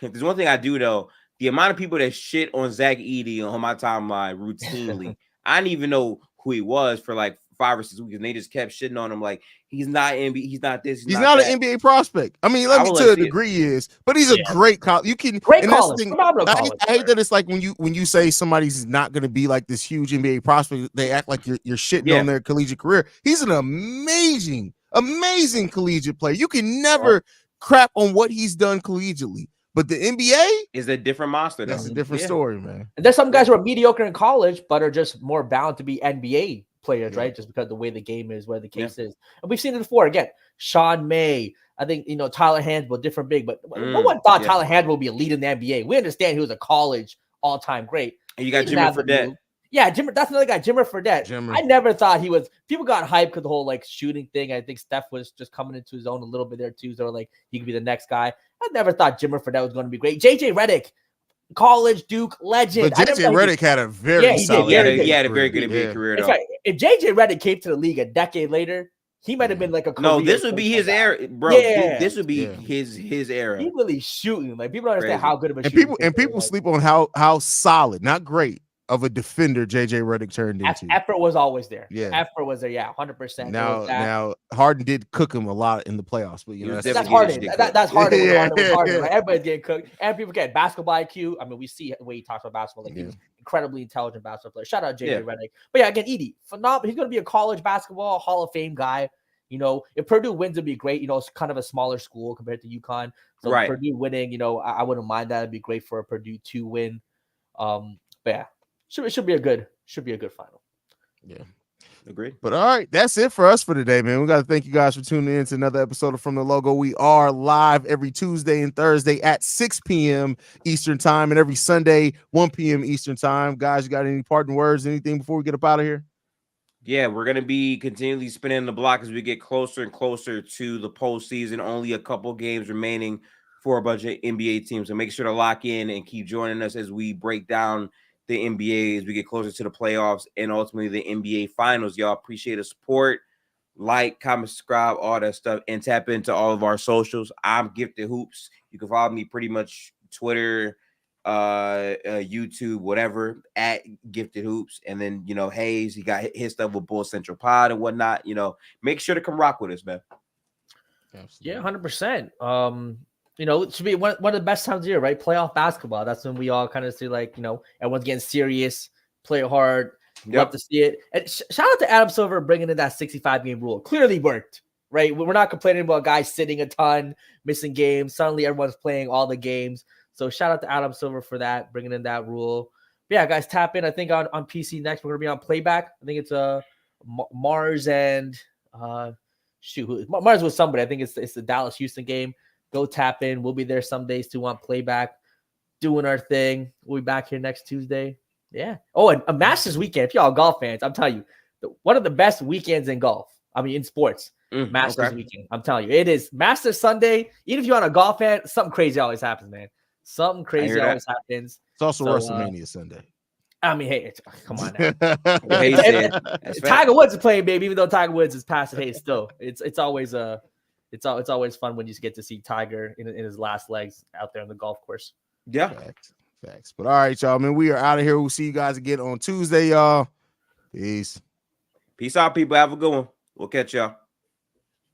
there's one thing I do though. The amount of people that shit on Zach Edey on my timeline routinely, I didn't even know who he was for like 5 or 6 weeks, and they just kept shitting on him like he's not NBA, he's not this, he's not an NBA prospect. I mean, let me to a degree he is, but he's a great college. You can great college, phenomenal college. I hate that it's like when you say somebody's not going to be like this huge NBA prospect, they act like you're shitting on their collegiate career. He's an amazing collegiate player. You can never crap on what he's done collegiately. But the NBA is a different monster. That's a different story, man. And there's some guys who are mediocre in college, but are just more bound to be NBA players, right? Just because the way the game is, where the case is. And we've seen it before. Again, Sean May, I think, Tyler Hansbrough, different big, but no one thought Tyler Hansbrough would be a lead in the NBA. We understand he was a college all-time great. And you got Jimmer Fredette. Yeah, that's another guy, Jimmer Fredette. I never thought he was. People got hyped because the whole like shooting thing. I think Steph was just coming into his own a little bit there too. So like he could be the next guy. I never thought Jimmer Fredette was going to be great. JJ Redick, college Duke legend. But JJ Redick had a very solid. He had a very good NBA career. That's right. If JJ Redick came to the league a decade later, he might have been like a career. No, this would be his era, bro. Yeah. This would be his era. He really shooting. Like people don't understand how good of a shooter. People sleep on how solid, not great, of a defender JJ Redick turned into. Effort was always there. Yeah, effort was there. Yeah, 100%. Now Harden did cook him a lot in the playoffs, but that's Harden. That's Harden. Harden, right? Everybody's getting cooked, and people get basketball IQ. I mean, we see the way he talks about basketball. Like he's incredibly intelligent basketball player. Shout out JJ Redick. But yeah, again, Edey, phenomenal. He's going to be a college basketball Hall of Fame guy. If Purdue wins, it'd be great. It's kind of a smaller school compared to UConn. So Purdue winning, I wouldn't mind that. It'd be great for a Purdue to win. But yeah. Should be a good final. Yeah. Agreed. But all right, that's it for us for today, man. We got to thank you guys for tuning in to another episode of From the Logo. We are live every Tuesday and Thursday at 6 p.m. Eastern time and every Sunday, 1 p.m. Eastern time. Guys, you got any parting words, anything before we get up out of here? Yeah, we're going to be continually spinning the block as we get closer and closer to the postseason. Only a couple games remaining for a bunch of NBA teams. So make sure to lock in and keep joining us as we break down the NBA as we get closer to the playoffs and ultimately the NBA finals. Y'all appreciate the support. Like, comment, subscribe, all that stuff, and tap into all of our socials. I'm Gifted Hoops. You can follow me pretty much Twitter, YouTube, whatever, at Gifted Hoops. And then, Hayes, he got his stuff with Bull Central Pod and whatnot. Make sure to come rock with us, man. Absolutely. Yeah, 100%. It should be one of the best times of year, right? Playoff basketball. That's when we all kind of see, like, everyone's getting serious, play hard, love to see it. And shout out to Adam Silver bringing in that 65-game rule. Clearly worked, right? We're not complaining about guys sitting a ton, missing games. Suddenly everyone's playing all the games. So shout out to Adam Silver for that, bringing in that rule. But yeah, guys, tap in. I think on PC next, we're going to be on Playback. I think it's Mars and Mars with somebody. I think it's the Dallas-Houston game. Go tap in. We'll be there some days too on Playback, doing our thing. We'll be back here next Tuesday. Yeah. Oh, and a Masters weekend. If y'all golf fans, I'm telling you, one of the best weekends in golf. I mean, in sports. Masters weekend. I'm telling you, it is Masters Sunday. Even if you're on a golf fan, something crazy always happens, man. Something crazy always happens. It's also WrestleMania Sunday. I mean, hey, come on now. Tiger Woods is playing, baby. Even though Tiger Woods is past it, hey, still, it's always It's always fun when you get to see Tiger in his last legs out there on the golf course. Yeah. Facts. But all right, y'all, man, we are out of here. We'll see you guys again on Tuesday, y'all. Peace. Peace out, people. Have a good one. We'll catch y'all.